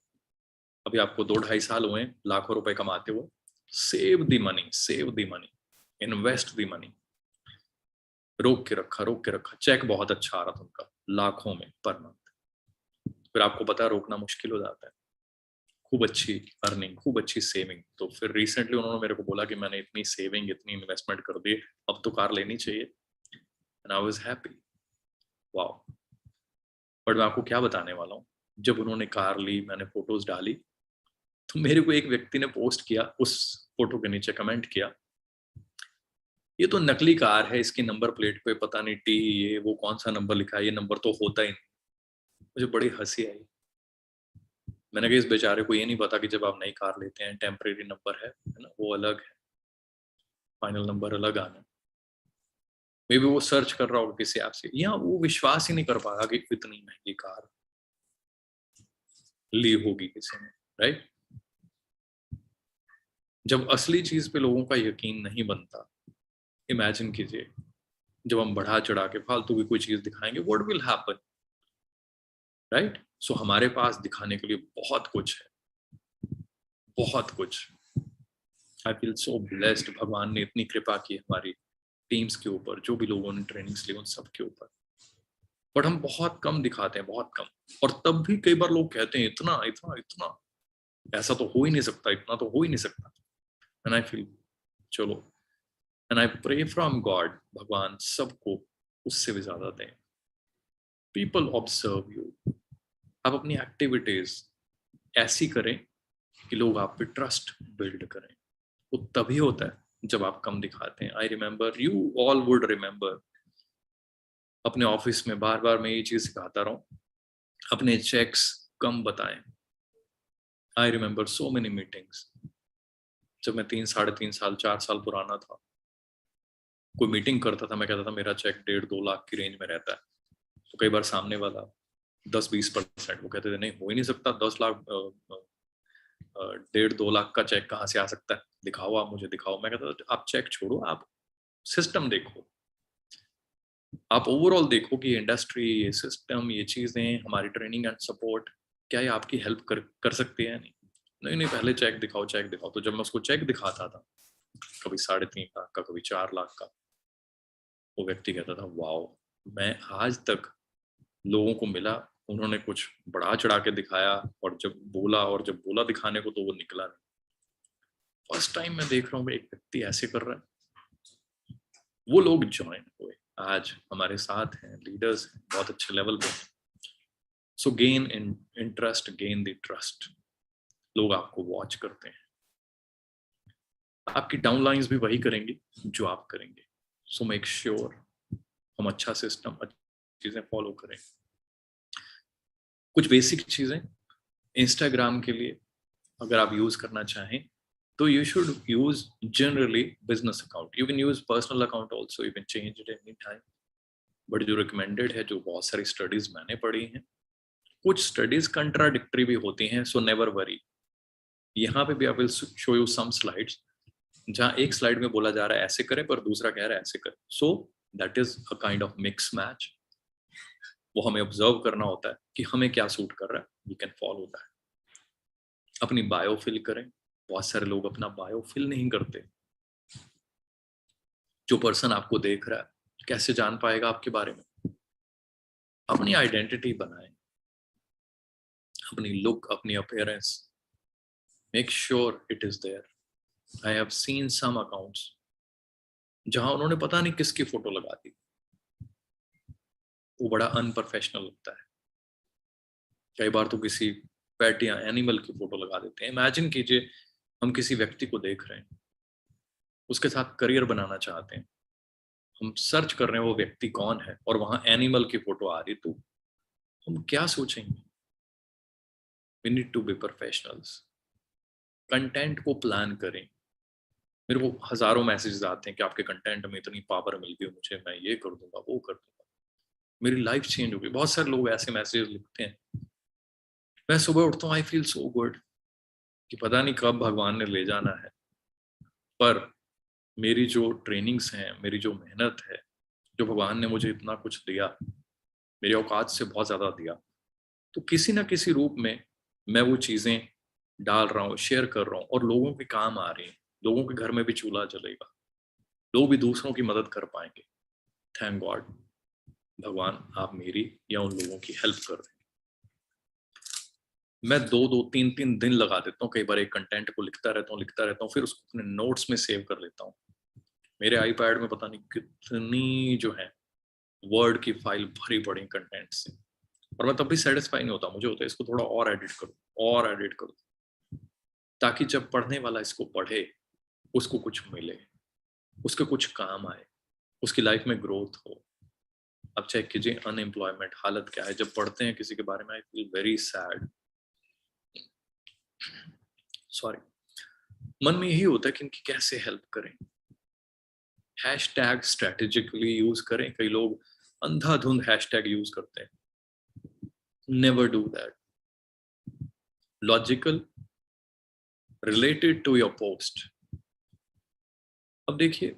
अभी आपको 2-2.5 साल हुए लाखों रुपए कमाते हुए. Save the money, save the money, invest the money. रोक के रखा. चेक बहुत अच्छा आ रहा था उनका, लाखों में पर मंथ. फिर आपको पता है रोकना मुश्किल हो जाता है. खूब अच्छी अर्निंग, खूब अच्छी सेविंग. तो फिर रिसेंटली उन्होंने मेरे को बोला कि मैंने इतनी सेविंग, इतनी इन्वेस्टमेंट कर दी, अब तो कार लेनी चाहिए. And I was happy. Wow. But मैं आपको क्या बताने वाला हूँ, जब उन्होंने कार ली, मैंने फोटोज डाली, तो मेरे को एक व्यक्ति ने पोस्ट किया, उस फोटो के नीचे कमेंट किया, ये तो नकली कार है, इसकी नंबर प्लेट पे पता नहीं टी, ये वो कौन सा नंबर लिखा है, ये नंबर तो होता ही नहीं. मुझे बड़ी हंसी आई. मैंने कहा इस बेचारे को ये नहीं पता कि जब आप नई कार लेते हैं, टेम्परेरी नंबर है ना, वो अलग है, फाइनल नंबर अलग आना. मे बी वो सर्च कर रहा होगा किसी ऐप से, या वो विश्वास ही नहीं कर पाया कि इतनी महंगी कार ली होगी किसी ने, राइट. जब असली चीज पे लोगों का यकीन नहीं बनता, इमेजिन कीजिए जब हम बढ़ा चढ़ा के फालतू की कोई चीज दिखाएंगे, व्हाट विल हैपन, राइट? सो हमारे पास दिखाने के लिए बहुत कुछ है, बहुत कुछ। आई फील सो ब्लेस्ड, भगवान ने इतनी कृपा की हमारी टीम्स के ऊपर, जो भी लोगों ने ट्रेनिंग्स ली उन सब के ऊपर। बट हम बहुत कम दिखाते हैं, बहुत कम। और तब भी कई बार लोग कहते हैं इतना इतना इतना, ऐसा तो हो ही नहीं सकता, इतना तो हो ही नहीं सकता। एंड आई फील, चलो, and I pray from God, भगवान सबको उससे भी ज्यादा दें। पीपल ऑब्जर्व यू, आप अपनी एक्टिविटीज ऐसी करें कि लोग आप पे ट्रस्ट बिल्ड करें। वो तभी होता है जब आप कम दिखाते हैं। I remember, you all would remember, अपने ऑफिस में बार बार मैं ये चीज सिखाता रहा हूँ, अपने चेक्स कम बताएं। I remember so many meetings, जब मैं 3, 3.5 साल, 4 साल पुराना था, कोई मीटिंग करता था, मैं कहता था मेरा चेक 1.5-2 लाख की रेंज में रहता है। तो कई बार सामने वाला 10-20%, वो कहते थे नहीं हो ही नहीं सकता, 10 लाख 1.5-2 लाख का चेक कहाँ से आ सकता है, दिखाओ, आप मुझे दिखाओ। मैं कहता था आप चेक छोड़ो, आप सिस्टम देखो, आप ओवरऑल देखो कि इंडस्ट्री, ये सिस्टम, ये चीजें, हमारी ट्रेनिंग एंड सपोर्ट, क्या ये आपकी हेल्प कर सकती है? नहीं नहीं, पहले चेक दिखाओ, चेक दिखाओ। तो जब मैं उसको चेक दिखाता था, कभी 3.5 लाख का, कभी 4 लाख का, वो व्यक्ति कहता था वाओ, मैं आज तक लोगों को मिला, उन्होंने कुछ बढ़ा चढ़ा के दिखाया, और जब बोला दिखाने को तो वो निकला नहीं। फर्स्ट टाइम मैं देख रहा हूँ एक व्यक्ति ऐसे कर रहा है। वो लोग ज्वाइन हुए, आज हमारे साथ हैं, लीडर्स हैं, बहुत अच्छे लेवल पे। So gain in interest, gain the trust, लोग आपको वॉच करते हैं। आपकी डाउनलाइंस भी वही करेंगे जो आप करेंगे। सो मेक श्योर हम अच्छा सिस्टम, अच्छी चीजें फॉलो करें। कुछ बेसिक चीजें इंस्टाग्राम के लिए अगर आप यूज करना चाहें, तो you should use generally business account. You can use personal account also, you can change it any time. But जो रिकमेंडेड है, जो बहुत सारी स्टडीज मैंने पढ़ी हैं, कुछ स्टडीज कंट्राडिक्टरी भी होती हैं, सो नेवर वरी। यहाँ पे भी I will show you some slides, जहाँ एक स्लाइड में बोला जा रहा है ऐसे करें, पर दूसरा कह रहा है ऐसे करें। So that is a kind of mix match. वो हमें ऑब्जर्व करना होता है कि हमें क्या सूट कर रहा है, वी कैन फॉलो दैट। अपनी बायो फिल करें। बहुत सारे लोग अपना बायो फिल नहीं करते। जो पर्सन आपको देख रहा है कैसे जान पाएगा आपके बारे में? अपनी आइडेंटिटी बनाएं, अपनी लुक, अपनी appearance, make sure it is there. I have seen some accounts जहां उन्होंने पता नहीं किसकी फोटो लगा दी, वो बड़ा अनप्रोफेशनल लगता है। कई बार तो किसी पेट या एनिमल की फोटो लगा देते हैं। इमेजिन कीजिए, हम किसी व्यक्ति को देख रहे हैं, उसके साथ करियर बनाना चाहते हैं, हम सर्च कर रहे हैं वो व्यक्ति कौन है, और वहां एनिमल की फोटो आ रही, तो हम क्या सोचेंगे? We need to be professionals. Content को प्लान करें। मेरे को हजारों मैसेजेस आते हैं कि आपके कंटेंट में इतनी पावर मिल गई मुझे, मैं ये कर दूंगा, वो कर दूंगा, मेरी लाइफ चेंज हो गई। बहुत सारे लोग ऐसे मैसेजेस लिखते हैं। मैं सुबह उठता हूँ, आई फील सो गुड कि पता नहीं कब भगवान ने ले जाना है, पर मेरी जो ट्रेनिंग्स हैं, मेरी जो मेहनत है, जो भगवान ने मुझे इतना कुछ दिया, मेरी औकात से बहुत ज्यादा दिया, तो किसी ना किसी रूप में मैं वो चीजें डाल रहा हूँ, शेयर कर रहा हूँ, और लोगों के काम आ रही हैं। लोगों के घर में भी चूल्हा जलेगा, लोग भी दूसरों की मदद कर पाएंगे। थैंक गॉड, भगवान आप मेरी या उन लोगों की हेल्प कर रहे हैं। मैं 2-2, 3-3 दिन लगा देता हूँ कई बार एक कंटेंट को, लिखता रहता हूँ, फिर उसको अपने नोट्स में सेव कर लेता हूँ। मेरे आईपैड में पता नहीं कितनी जो है वर्ड की फाइल भरी पड़ी कंटेंट से, और मैं तब भी सेटिस्फाई नहीं होता। मुझे होता है इसको थोड़ा और एडिट करूँ, ताकि जब पढ़ने वाला इसको पढ़े, उसको कुछ मिले, उसके कुछ काम आए, उसकी लाइफ में ग्रोथ हो। अब चेक कीजिए अनएम्प्लॉयमेंट हालत क्या है। जब पढ़ते हैं किसी के बारे में, I feel very sad, sorry. मन में यही होता है कि इनकी कैसे हेल्प करें। हैशटैग स्ट्रेटेजिकली यूज करें। कई लोग अंधाधुंध हैशटैग यूज करते हैं, never do that. Logical, related to your post, अब देखिए,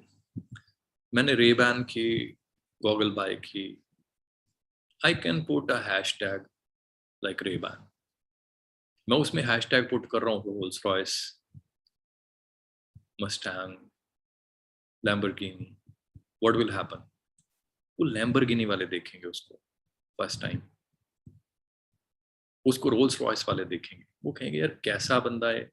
मैंने रेबैन की गॉगल बाय की, I can put a hashtag like Ray-Ban, मैं उसमें हैशटैग पुट कर रहा हूँ Rolls Royce, Mustang, Lamborghini, what will happen? वो लैम्बोर्गिनी वाले देखेंगे उसको फर्स्ट टाइम, उसको रोल्स रॉयस वाले देखेंगे, वो कहेंगे यार कैसा बंदा है,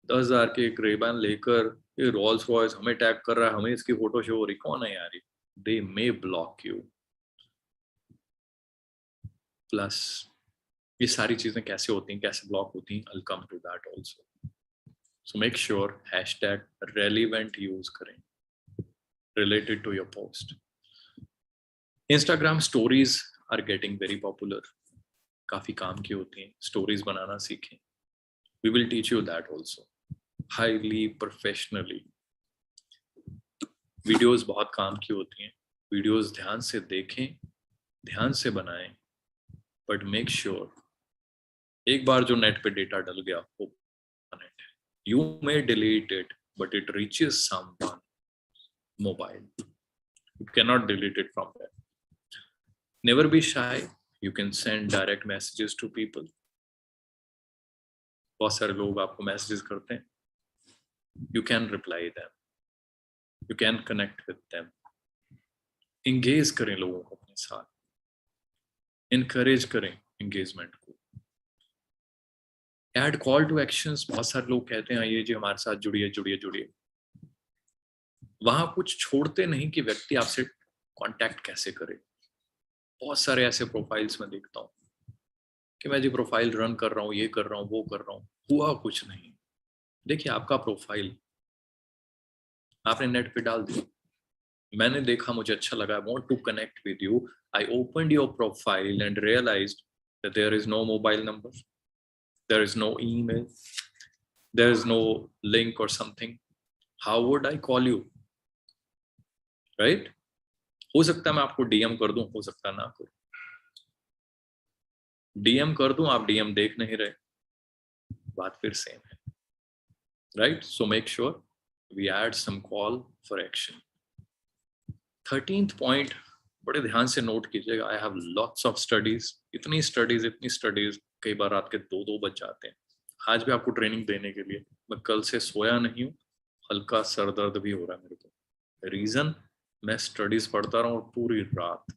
10,000 के एक रेबैन लेकर ये रोल्स रॉयस हमें टैग कर रहा है, हमें इसकी फोटो शो हो रही, कौन है यार ये? दे मे ब्लॉक यू। प्लस ये सारी चीजें कैसे होती हैं, कैसे ब्लॉक होती हैं, I'll come to that also. So make sure hashtag relevant use करें related to your post. Instagram stories are getting very popular. काफी काम की होती हैं, स्टोरीज बनाना सीखें. We will teach you that also. Highly professionally. Videos बहुत काम की होती हैं, वीडियोस ध्यान से देखें, ध्यान से बनाएं, बट मेक श्योर एक बार जो नेट पे डेटा डल गया वो नेट है, you may delete it but it reaches someone mobile, you cannot delete it from there. Never be shy, you can send direct messages to people. बहुत सारे लोग आपको मैसेजेस करते हैं, you can reply them, you can connect with them. Engage करें लोगों को अपने साथ, encourage करें engagement को. Add call to actions. बहुत सारे लोग कहते हैं ये जी हमारे साथ जुड़िए जुड़िए जुड़िए, वहां कुछ छोड़ते नहीं कि व्यक्ति आपसे कांटेक्ट कैसे करे. बहुत सारे ऐसे प्रोफाइल्स में देखता हूँ कि मैं जी प्रोफाइल रन कर रहा हूँ, ये कर रहा हूँ, वो कर रहा हूँ, हुआ कुछ नहीं. देखिए आपका प्रोफाइल आपने नेट पे डाल दिया, मैंने देखा, मुझे अच्छा लगा, I want to connect with you. I opened your profile and realized that there is no mobile number, there is no email, there is no link or something. How would I call you? Right? हो सकता है मैं आपको DM कर दूं, हो सकता ना करूं. डीएम कर दूं, आप डीएम देख नहीं रहे, बात फिर सेम है. Right? So make sure we add some call for action. 13th point बड़े ध्यान से नोट कीजिएगा. I have lots of studies, इतनी स्टडीज, कई बार रात के 2-2 बज जाते हैं. आज भी आपको ट्रेनिंग देने के लिए मैं कल से सोया नहीं हूँ, हल्का सर दर्द भी हो रहा है मेरे को. रीजन, मैं स्टडीज पढ़ता रहा हूँ पूरी रात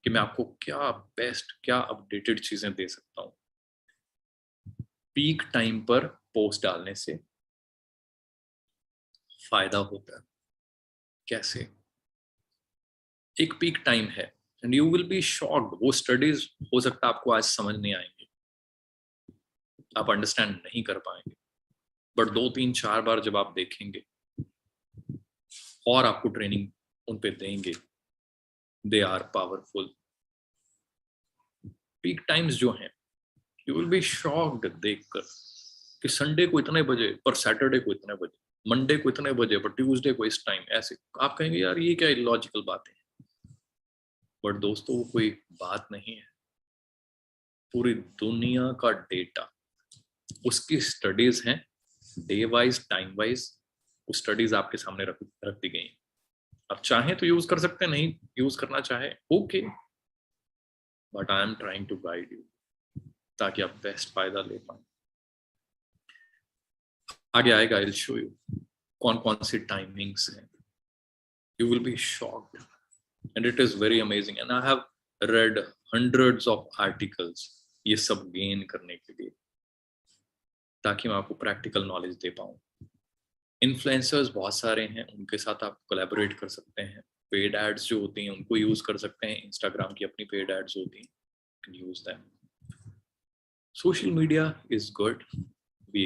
कि मैं आपको क्या बेस्ट, क्या अपडेटेड चीजें दे सकता हूँ. पीक टाइम पर पोस्ट डालने से फायदा होता है. कैसे? एक पीक टाइम है and you will be shocked. वो स्टडीज हो सकता है आपको आज समझ नहीं आएंगे, आप अंडरस्टैंड नहीं कर पाएंगे, बट 2-3-4 बार जब आप देखेंगे और आपको ट्रेनिंग उन पे देंगे, they are powerful. Peak times जो हैं, यू विल बी शॉक्ड देखकर कि संडे को इतने बजे पर सैटरडे को इतने बजे, मंडे को इतने बजे पर ट्यूसडे को इस टाइम. ऐसे आप कहेंगे यार ये क्या इलॉजिकल बात है, बट दोस्तों वो कोई बात नहीं है. पूरी दुनिया का डेटा, उसकी स्टडीज हैं, डे वाइज, टाइम वाइज, वो स्टडीज आपके सामने रख दी गई. आप चाहें तो यूज कर सकते हैं, नहीं यूज करना चाहे okay, but I am trying to guide you ताकि आप बेस्ट फायदा ले पाए. आगे आएगा, आई विल शो यू कौन कौन सी टाइमिंग्स हैं. You will be shocked and it is very amazing. And I have read hundreds of articles ये सब गेन करने के लिए, ताकि मैं आपको प्रैक्टिकल नॉलेज दे पाऊँ. इन्फ्लुएंसर्स बहुत सारे हैं, उनके साथ आप कोलैबोरेट कर सकते हैं. पेड एड्स जो होती हैं उनको यूज कर सकते हैं. इंस्टाग्राम की अपनी पेड एड्स होती हैं, can use them. Social media is good, we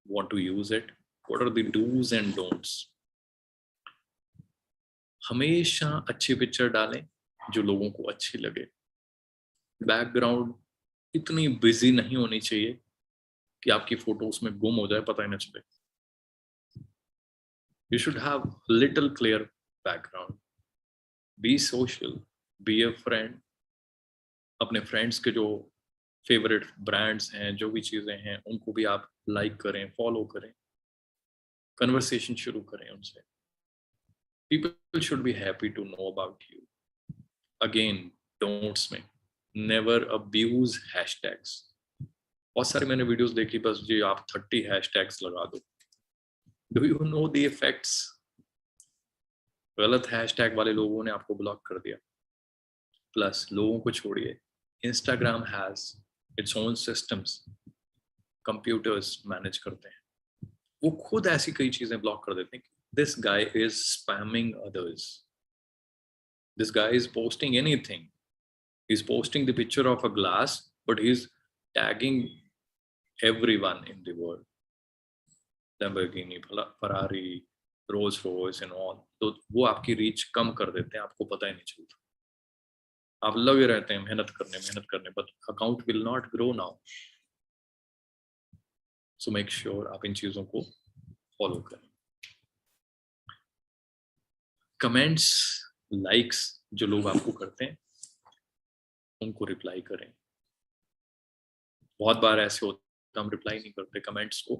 want to use it. What are the do's and don'ts? हमेशा अच्छी पिक्चर डालें जो लोगों को अच्छी लगे. बैकग्राउंड इतनी बिजी नहीं होनी चाहिए कि आपकी फोटो उसमें गुम हो जाए, पता ही ना चले. You should have little clear background. Be social, be a friend. अपने फ्रेंड्स के जो फेवरेट ब्रांड्स हैं, जो भी चीजें हैं, उनको भी आप लाइक करें, फॉलो करें, कन्वर्सेशन शुरू करें उनसे. People should be happy to know about you. Again, don'ts में never abuse hashtags. बहुत सारे मैंने वीडियोस देखी, बस जी आप 30 हैशटैग्स लगा दो. Do you know the effects? गलत हैशटैग वाले लोगों ने आपको ब्लॉक कर दिया. प्लस लोगों को छोड़िए, Instagram has its own systems, computers manage करते हैं, वो खुद ऐसी कई चीजें ब्लॉक कर देते हैं. This guy is spamming others. This guy is posting anything. He's posting the picture of a glass, but he's tagging everyone in the world. Lamborghini, Ferrari, Rolls Royce and all. तो वो आपकी reach कम कर देते हैं, आपको पता ही नहीं चलता. आप लगे रहते हैं मेहनत करने, but account will not grow now. So make sure आप इन चीजों को फॉलो करें. कमेंट्स, लाइक्स जो लोग आपको करते हैं उनको रिप्लाई करें. बहुत बार ऐसे होता है हम रिप्लाई नहीं करते कमेंट्स को,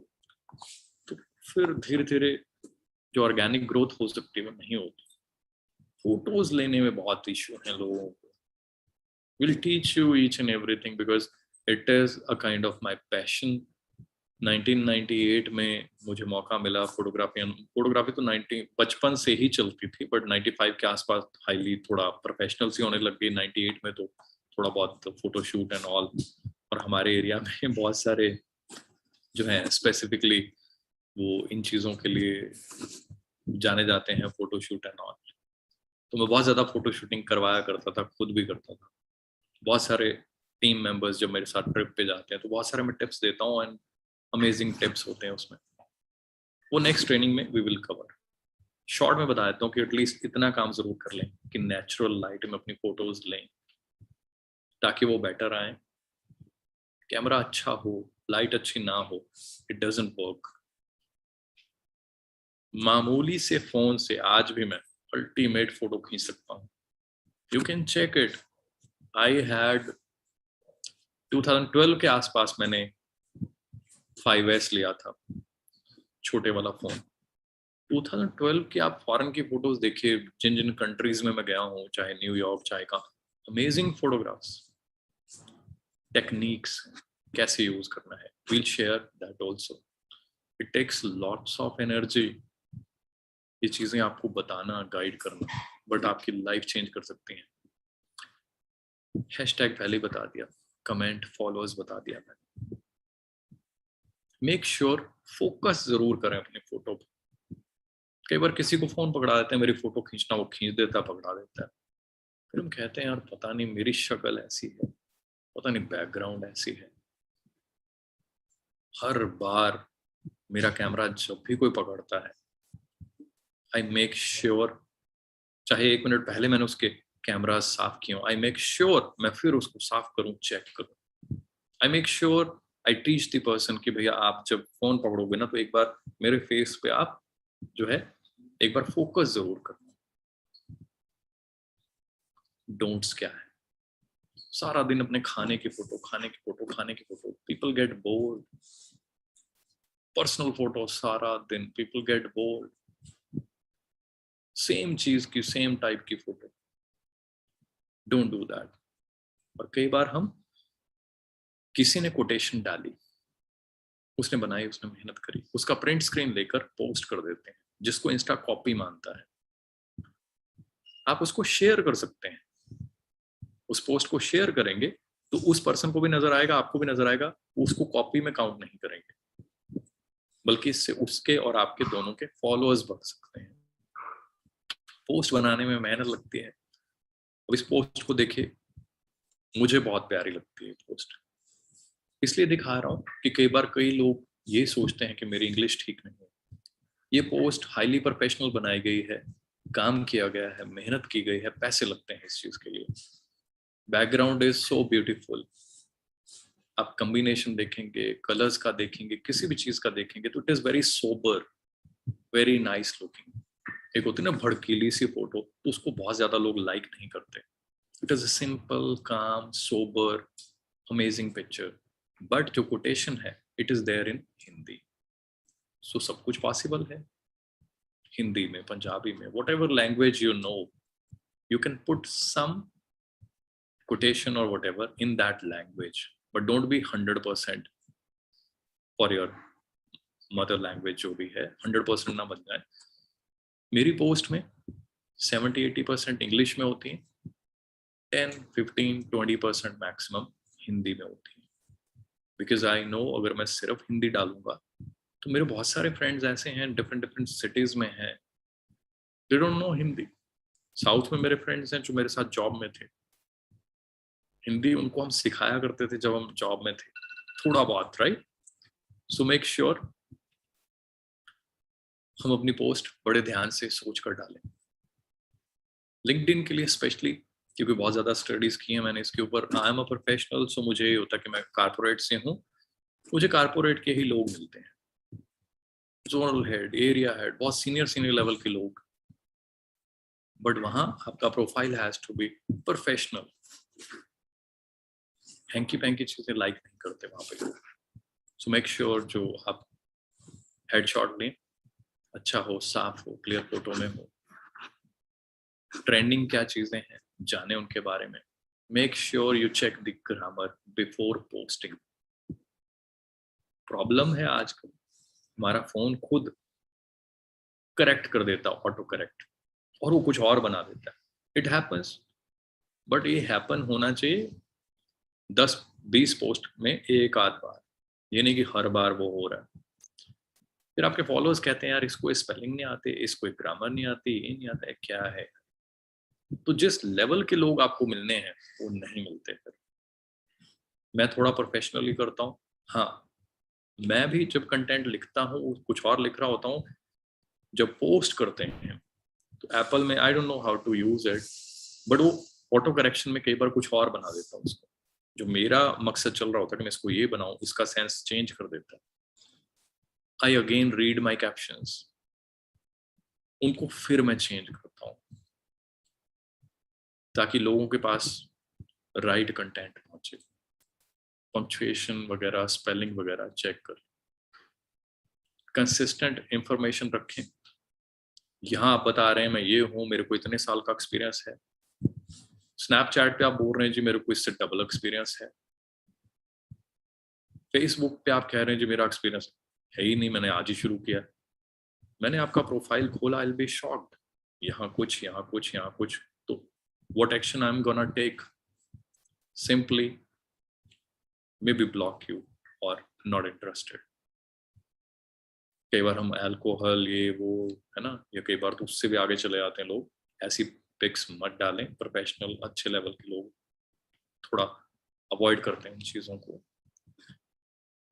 तो फिर धीरे धीरे जो ऑर्गेनिक ग्रोथ हो सकती है वो नहीं होती. फोटोज लेने में बहुत इश्यू है लोगों को. Will teach you each and everything because it is a kind of my passion. 1998 में मुझे मौका मिला फोटोग्राफी तो 90 बचपन से ही चलती थी, बट 95 के आसपास हाईली थोड़ा प्रोफेशनल सी होने लग गई. 98 में तो थोड़ा बहुत फोटो शूट एंड ऑल, और हमारे एरिया में बहुत सारे जो हैं स्पेसिफिकली वो इन चीज़ों के लिए जाने जाते हैं, फोटो शूट एंड ऑल. तो मैं बहुत ज़्यादा फोटो शूटिंग करवाया करता था, खुद भी करता था. बहुत सारे टीम मेंबर्स जब मेरे साथ ट्रिप पे जाते हैं तो बहुत सारे मैं टिप्स देता हूँ, एंड अमेजिंग टिप्स होते हैं उसमें. वो नेक्स्ट ट्रेनिंग में वी विल कवर. शॉर्ट में बता देता हूँ कि एटलीस्ट इतना काम जरूर कर लें कि नेचुरल लाइट में अपनी फोटोज लें ताकि वो बेटर आए. कैमरा अच्छा हो, लाइट अच्छी ना हो, इट डजंट वर्क. मामूली से फोन से आज भी मैं अल्टीमेट फोटो खींच सकता हूँ. You can check it. I had 2012 के आसपास मैंने 5S लिया था, छोटे वाला फोन. 2012 की आप फॉरेन की फोटोज देखिए, जिन जिन कंट्रीज में मैं गया हूँ, चाहे न्यूयॉर्क चाहे का, अमेजिंग फोटोग्राफ्स. टेक्निक्स कैसे यूज करना है, we'll share that also. It takes lots of energy. ये चीजें आपको बताना, गाइड करना, बट आपकी लाइफ चेंज कर सकती हैं. हैशटैग पहले बता दिया, कमेंट, फॉलोअर्स बता दिया मैंने. मेक श्योर फोकस जरूर करें अपनी फोटो पर. कई बार किसी को फोन पकड़ा देते हैं, मेरी फोटो खींचना, वो खींच देता है, पकड़ा देता है. फिर हम कहते हैं यार पता नहीं मेरी शक्ल ऐसी है, पता नहीं बैकग्राउंड ऐसी है. हर बार मेरा कैमरा जब भी कोई पकड़ता है, आई मेक श्योर, चाहे 1 मिनट पहले मैंने उसके कैमरा साफ किया, आई मेक श्योर मैं फिर उसको साफ करूं, चेक करूं. I make sure, I teach the person कि भैया आप जब फोन पकड़ोगे ना तो एक बार मेरे फेस पे आप जो है एक बार फोकस जरूर करना. डोंट्स क्या है? सारा दिन अपने खाने की photo. People get bored. Personal photo सारा दिन, पीपल गेट बोर्ड. सेम चीज की, सेम टाइप की फोटो. Don't do that. और कई बार हम, किसी ने कोटेशन डाली, उसने बनाई, उसने मेहनत करी, उसका प्रिंट स्क्रीन लेकर पोस्ट कर देते हैं, जिसको इंस्टा कॉपी मानता है. आप उसको शेयर कर सकते हैं. उस पोस्ट को शेयर करेंगे तो उस पर्सन को भी नजर आएगा, आपको भी नजर आएगा. उसको कॉपी में काउंट नहीं करेंगे, बल्कि इससे उसके और आपके दोनों के फॉलोअर्स बढ़ सकते हैं. पोस्ट बनाने में मेहनत लगती है. अब इस पोस्ट को देखिए, मुझे बहुत प्यारी लगती है पोस्ट, इसलिए दिखा रहा हूँ कि कई बार कई लोग ये सोचते हैं कि मेरी इंग्लिश ठीक नहीं है. ये पोस्ट हाईली प्रोफेशनल बनाई गई है, काम किया गया है, मेहनत की गई है, पैसे लगते हैं इस चीज के लिए. Background is so beautiful. आप कॉम्बिनेशन देखेंगे, कलर्स का देखेंगे, किसी भी चीज का देखेंगे तो it is very sober, very nice looking. एक होती है ना भड़कीली सी फोटो, तो उसको बहुत ज्यादा लोग लाइक नहीं करते. It is a simple, calm, sober, amazing picture. But जो कोटेशन है, it is there in Hindi. So सब कुछ पॉसिबल है. हिंदी में, पंजाबी में, whatever language you know, you can put some quotation or whatever in that language, but don't be 100% for your mother language जो भी है, 100% ना बन जाए. मेरी पोस्ट में 70-80% इंग्लिश में होती है, 10-15-20% मैक्सिमम हिंदी में होती है. बिकॉज आई नो अगर मैं सिर्फ हिंदी डालूंगा तो मेरे बहुत सारे फ्रेंड्स ऐसे हैं डिफरेंट सिटीज में हैं, they don't know Hindi. South में मेरे फ्रेंड्स हैं जो मेरे साथ जॉब में थे, हिंदी उनको हम सिखाया करते थे जब हम जॉब में थे, थोड़ा बहुत, राइट. सो मेक श्योर हम अपनी पोस्ट बड़े ध्यान से सोच कर डालें. लिंक्डइन के लिए स्पेशली, क्योंकि बहुत ज्यादा स्टडीज की है मैंने इसके ऊपर. आई एम अ प्रोफेशनल, सो मुझे ये होता है कि मैं कारपोरेट से हूँ, मुझे कारपोरेट के ही लोग मिलते हैं, जोनल हेड, एरिया हेड, बहुत सीनियर लेवल के लोग. बट वहां आपका profile has to be professional. Hanky panky चीजें लाइक नहीं करते वहां पे. सो मेक श्योर जो आप हेडशॉट लें अच्छा हो, साफ हो, क्लियर फोटो में हो. ट्रेंडिंग क्या चीजें हैं जाने उनके बारे में. Make sure you check the grammar before posting. Problem है आजकल हमारा फोन खुद करेक्ट कर देता, ऑटो करेक्ट, और वो कुछ और बना देता है. इट हैपन्स, बट ये हैपन होना चाहिए 10-20 पोस्ट में एक आध बार, ये नहीं कि हर बार वो हो रहा है. फिर आपके फॉलोअर्स कहते हैं यार इसको स्पेलिंग नहीं आते, इसको ग्रामर नहीं आती, ये नहीं आता है, क्या है. तो जिस लेवल के लोग आपको मिलने हैं वो नहीं मिलते. फिर मैं थोड़ा प्रोफेशनली करता हूँ. हाँ, मैं भी जब कंटेंट लिखता हूँ कुछ और लिख रहा होता हूँ, जब पोस्ट करते हैं तो एप्पल में I don't know how to use it, but वो ऑटो करेक्शन में कई बार कुछ और बना देता हूँ उसको. जो मेरा मकसद चल रहा होता है कि मैं इसको ये बनाऊं, इसका सेंस चेंज कर देता है. I again read my captions, उनको फिर मैं चेंज करता हूँ ताकि लोगों के पास राइट कंटेंट पहुंचे. पंक्चुएशन वगैरह, स्पेलिंग वगैरह चेक कर. कंसिस्टेंट इंफॉर्मेशन रखें. यहाँ आप बता रहे हैं मैं ये हूँ, मेरे को इतने साल का एक्सपीरियंस है. स्नैपचैट पे आप बोल रहे हैं जी मेरे को इससे डबल एक्सपीरियंस है. फेसबुक पे आप कह रहे हैं जी मेरा एक्सपीरियंस है ही नहीं, मैंने आज ही शुरू किया. मैंने आपका प्रोफाइल खोला, आई विल बी शॉक्ड. यहाँ कुछ, यहाँ कुछ, यहाँ कुछ. तो what action I am gonna take? Simply maybe block you और नॉट इंटरेस्टेड. कई बार हम अल्कोहल ये वो है ना, या कई बार तो उससे भी आगे चले जाते हैं लोग. ऐसी पिक्स मत डालें. प्रोफेशनल अच्छे लेवल के लोग थोड़ा अवॉइड करते हैं इन चीजों को.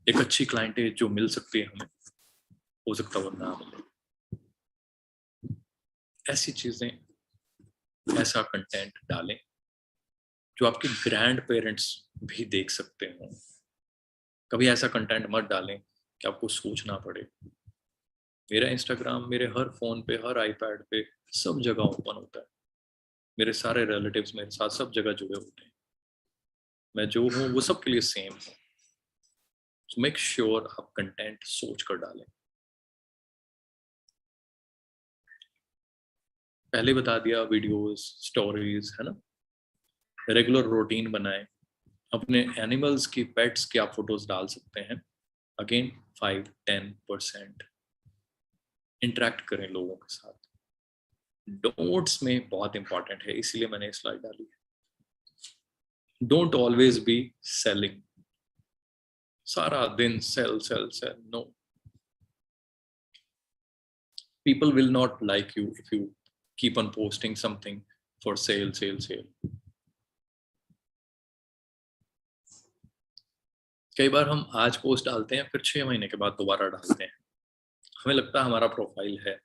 एक अच्छी क्लाइंट जो मिल सकती है हमें, हो सकता है वो ना मिले. ऐसी चीजें, ऐसा कंटेंट डालें जो आपके ग्रैंड पेरेंट्स भी देख सकते हो. कभी ऐसा कंटेंट मत डालें कि आपको सोचना पड़े. मेरा इंस्टाग्राम मेरे हर फोन पे, हर आईपैड पे, सब जगह ओपन होता है. मेरे सारे रिलेटिव्स मेरे साथ सब जगह जुड़े होते हैं. मैं जो हूँ वो सबके लिए सेम है. सो मेक श्योर आप कंटेंट सोच कर डालें. पहले बता दिया, वीडियोस, स्टोरीज, है ना. रेगुलर रूटीन बनाएं. अपने एनिमल्स की, पेट्स की आप फोटोज डाल सकते हैं. अगेन 5-10% इंटरेक्ट करें लोगों के साथ. डोंट्स में बहुत इंपॉर्टेंट है, इसीलिए मैंने स्लाइड डाली है. Don't always be selling. सारा दिन sell sell sell, no. People will not like you if you keep on posting something for sale, sale, sale. कई बार हम आज पोस्ट डालते हैं, फिर 6 महीने के बाद दोबारा डालते हैं. हमें लगता है हमारा प्रोफाइल है.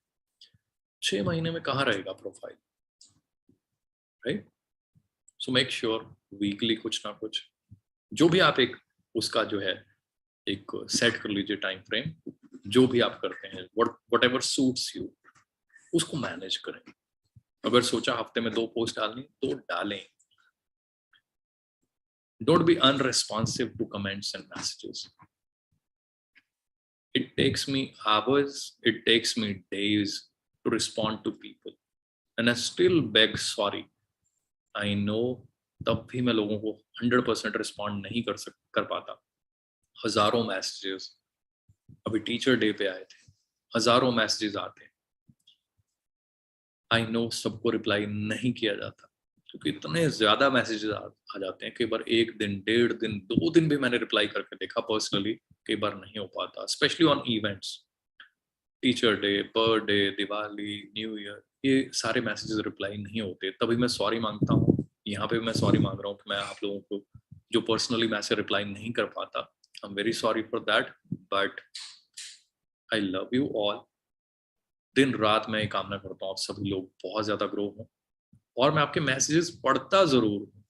6 महीने में कहाँ रहेगा profile, right. So make sure weekly कुछ ना कुछ, जो भी आप एक उसका जो है एक सेट कर लीजिए टाइम फ्रेम. जो भी आप करते हैं, वट एवर सूट्स यू, उसको मैनेज करें. अगर सोचा हफ्ते में 2 पोस्ट डालनी तो डालें. Don't be unresponsive to comments and messages. It takes me hours, it takes me days to respond to people, and I still beg sorry. I know तब भी मैं लोगों को 100% रिस्पॉन्ड नहीं कर पाता. हजारों मैसेजेस, अभी टीचर डे पे आए थे, हजारों मैसेजेस आते. आई नो सबको रिप्लाई नहीं किया जाता क्योंकि इतने ज्यादा मैसेजेस आ जाते हैं. कई बार 1 दिन, 1.5 दिन, 2 दिन भी मैंने रिप्लाई करके देखा पर्सनली. कई बार नहीं हो पाता, specially on events, teacher day, birthday, Diwali, new year, ये सारे मैसेजेस रिप्लाई नहीं होते. तभी मैं सॉरी मांगता हूँ. यहाँ पे मैं सॉरी मांग रहा हूँ कि मैं आप लोगों को जो पर्सनली मैसेज रिप्लाई नहीं कर पाता, I am very sorry for that, but I love you all. दिन रात मैं ये कामना करता हूँ आप सभी लोग बहुत ज्यादा ग्रो हो, और मैं आपके मैसेजेस पढ़ता जरूर हूँ.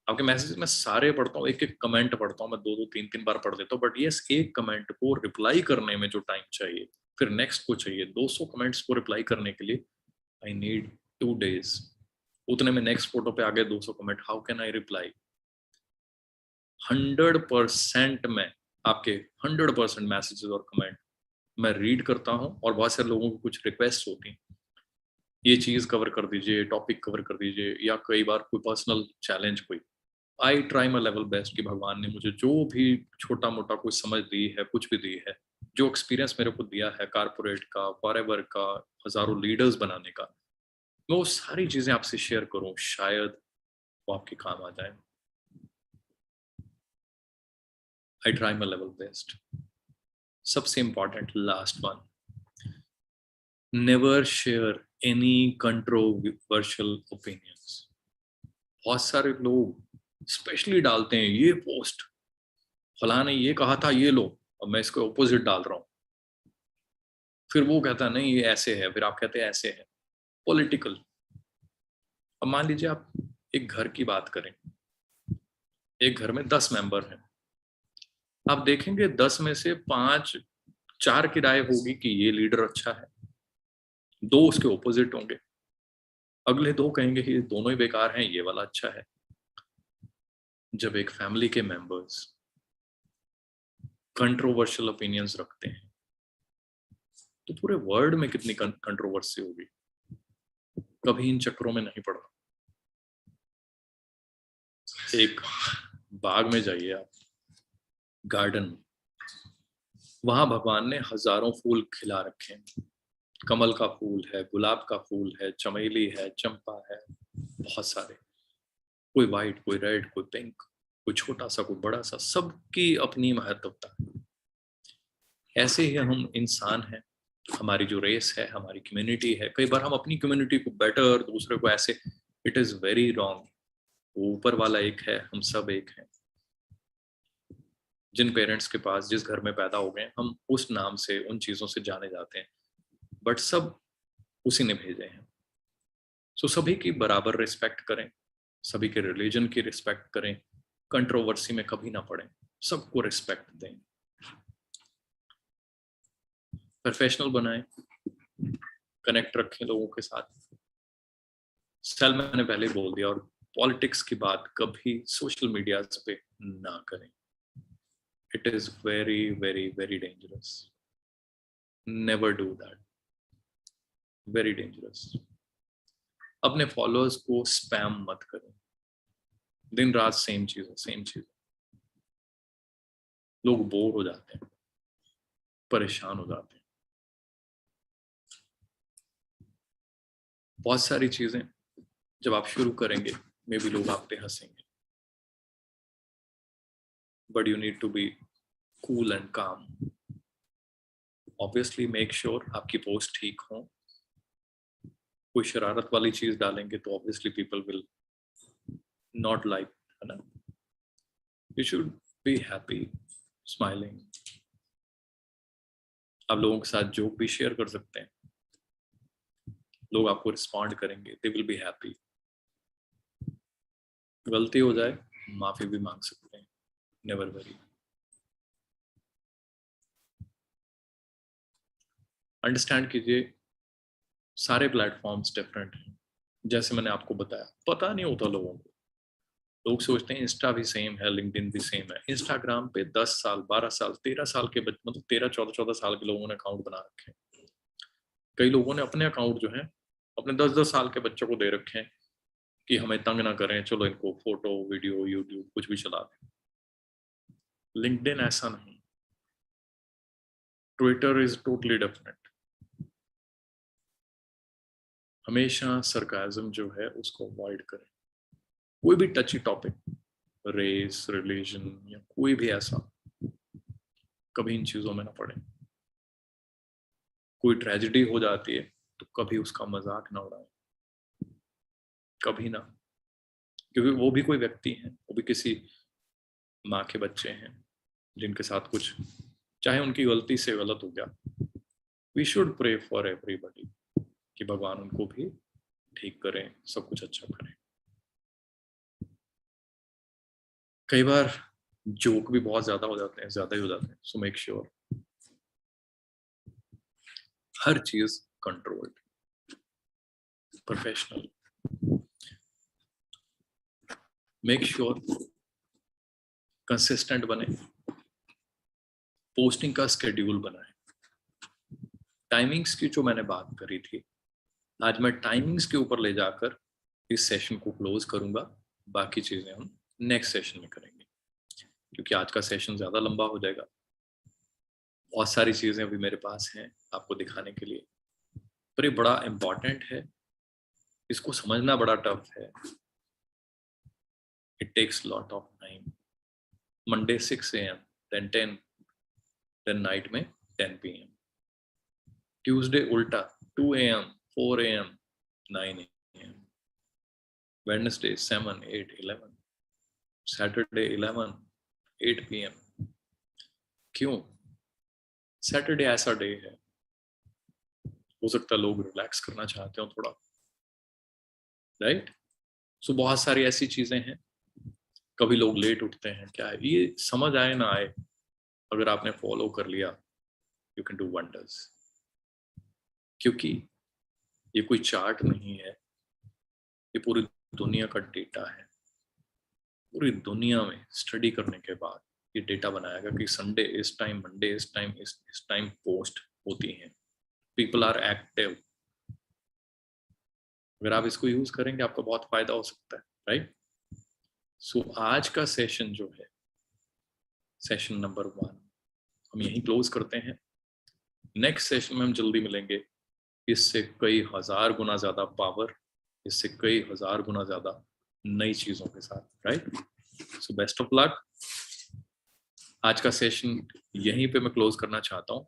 आपके मैसेजेस मैं सारे पढ़ता हूँ, एक एक कमेंट पढ़ता हूँ, मैं 2-2, 3-3 बार पढ़ देता हूँ. बट यस, एक कमेंट को रिप्लाई करने में जो टाइम चाहिए, फिर नेक्स्ट को चाहिए 200 कमेंट्स को रिप्लाई करने के लिए, आई नीड 2 days. उतने में नेक्स्ट फोटो पे आ गए 200 comment, how can I reply? 100% में आपके 100% मैसेजेस और कमेंट मैं रीड करता हूँ. और बहुत सारे लोगों को कुछ रिक्वेस्ट होती हैं, ये चीज कवर कर दीजिए, टॉपिक कवर कर दीजिए, या कई बार कोई पर्सनल चैलेंज कोई. आई ट्राई माई लेवल बेस्ट कि भगवान ने मुझे जो भी छोटा मोटा कोई समझ दी है, कुछ भी दी है, जो एक्सपीरियंस मेरे को दिया है कारपोरेट का, फॉरएवर का, हजारों लीडर्स बनाने का, मैं वो सारी चीजें आपसे शेयर करूं, शायद वो आपके काम आ जाए. I try my level best. सबसे important last one, never share any controversial opinions. बहुत सारे लोग स्पेशली डालते हैं, ये पोस्ट फलाना ने ये कहा था, ये लो, अब मैं इसको ऑपोजिट डाल रहा हूं. फिर वो कहता है नहीं ये ऐसे है, फिर आप कहते हैं ऐसे है. पॉलिटिकल. अब मान लीजिए आप एक घर की बात करें, एक घर में 10 मेंबर हैं. आप देखेंगे 10 में से 4 की राय होगी कि ये लीडर अच्छा है, 2 उसके ऑपोजिट होंगे, अगले 2 कहेंगे कि दोनों ही बेकार हैं, ये वाला अच्छा है. जब एक फैमिली के मेंबर्स कंट्रोवर्शियल ओपिनियंस रखते हैं तो पूरे वर्ल्ड में कितनी कंट्रोवर्सी होगी. कभी इन चक्करों में नहीं पड़ना. एक बाग में जाइए आप, गार्डन, वहां भगवान ने हजारों फूल खिला रखे हैं. कमल का फूल है, गुलाब का फूल है, चमेली है, चंपा है, बहुत सारे, कोई वाइट, कोई रेड, कोई पिंक, कोई छोटा सा, कोई बड़ा सा, सबकी अपनी महत्वता है. ऐसे ही हम इंसान हैं, हमारी जो रेस है, हमारी कम्युनिटी है. कई बार हम अपनी कम्युनिटी को बेटर, दूसरे को ऐसे, इट इज वेरी रॉन्ग. ऊपर वाला एक है, हम सब एक हैं. जिन पेरेंट्स के पास, जिस घर में पैदा हो गए, हम उस नाम से, उन चीजों से जाने जाते हैं, बट सब उसी ने भेजे हैं. सो सभी की बराबर रिस्पेक्ट करें, सभी के रिलीजन की रिस्पेक्ट करें, कंट्रोवर्सी में कभी ना पड़े, सबको रिस्पेक्ट दें, प्रोफेशनल बनाएं, कनेक्ट रखें लोगों के साथ. सेल मैंने पहले बोल दिया. और पॉलिटिक्स की बात कभी सोशल मीडिया पे ना करें. It is very very very dangerous. Never do that. Very dangerous. अपने फॉलोअर्स को स्पैम मत करें. दिन रात सेम चीज. लोग बोर हो जाते हैं, परेशान हो जाते हैं. बहुत सारी चीजें जब आप शुरू करेंगे, मे बी लोग आप पे हंसेंगे, but you need to be cool and calm. Obviously make sure आपकी पोस्ट ठीक हो. कोई शरारत वाली चीज डालेंगे तो obviously people will not like, है ना. You should be happy, smiling. आप लोगों के साथ जोक भी शेयर कर सकते हैं, लोग आपको रिस्पॉन्ड करेंगे, दे विल बी हैप्पी. गलती हो जाए, माफी भी मांग सकते हैं, नेवर वरी. अंडरस्टैंड कीजिए, सारे प्लेटफॉर्म्स डिफरेंट हैं. जैसे मैंने आपको बताया, पता नहीं होता लोगों को. लोग सोचते हैं इंस्टा भी सेम है, लिंक्डइन भी सेम है. इंस्टाग्राम पे 10 साल, 12 साल, 13 साल के मतलब 13, 14 साल के लोगों ने अकाउंट बना रखे हैं. कई लोगों ने अपने अकाउंट जो है अपने 10-10 साल के बच्चों को दे रखे हैं कि हमें तंग ना करें, चलो इनको फोटो वीडियो यूट्यूब कुछ भी चला दें। लिंक्डइन ऐसा नहीं, ट्विटर इज टोटली डिफरेंट। हमेशा सरकाज़म जो है उसको अवॉइड करें। कोई भी टची टॉपिक, रेस, रिलीजन या कोई भी ऐसा, कभी इन चीजों में ना पड़े। कोई ट्रेजेडी हो जाती है तो कभी उसका मजाक ना उड़ाएं, कभी ना, क्योंकि वो भी कोई व्यक्ति है, वो भी किसी माँ के बच्चे हैं जिनके साथ कुछ, चाहे उनकी गलती से गलत हो गया, we should pray for everybody कि भगवान उनको भी ठीक करें, सब कुछ अच्छा करें। कई बार जोक भी बहुत ज्यादा हो जाते हैं, ज्यादा ही हो जाते हैं, सो मेक श्योर हर चीज controlled, professional. Make sure consistent बने, पोस्टिंग का स्केड्यूल बनाए। टाइमिंग्स की जो मैंने बात करी थी, आज मैं टाइमिंग्स के ऊपर ले जाकर इस सेशन को क्लोज करूंगा। बाकी चीजें हम नेक्स्ट सेशन में करेंगे, क्योंकि आज का सेशन ज्यादा लंबा हो जाएगा। बहुत सारी चीजें अभी मेरे पास हैं आपको दिखाने के लिए, पर ये बड़ा इंपॉर्टेंट है, इसको समझना बड़ा टफ है। It takes lot of time. Monday 6 AM, then 10, then night में 10 PM, ट्यूसडे उल्टा 2 AM, 4 AM, 9 AM, Wednesday 7, 8, 11, Saturday 11, 8 PM। क्यों? सैटरडे ऐसा डे है, हो सकता है लोग रिलैक्स करना चाहते हो थोड़ा, राइट? सो बहुत सारी ऐसी चीजें हैं। कभी लोग लेट उठते हैं, क्या है ये समझ आए ना आए, अगर आपने फॉलो कर लिया, यू कैन डू वंडर्स। क्योंकि ये कोई चार्ट नहीं है, ये पूरी दुनिया का डेटा है। पूरी दुनिया में स्टडी करने के बाद ये डेटा बनाया गया कि संडे इस टाइम, मंडे इस टाइम, इस टाइम पोस्ट होती हैं, पीपल आर एक्टिव। अगर आप इसको यूज करेंगे आपको बहुत फायदा हो सकता है, राइट? सो आज का सेशन जो है, सेशन नंबर 1, हम यहीं क्लोज करते हैं। नेक्स्ट सेशन में हम जल्दी मिलेंगे, इससे कई हजार गुना ज्यादा पावर, इससे कई हजार गुना ज्यादा नई चीजों के साथ, right? So best of luck. आज का सेशन यहीं पे मैं क्लोज करना चाहता हूँ।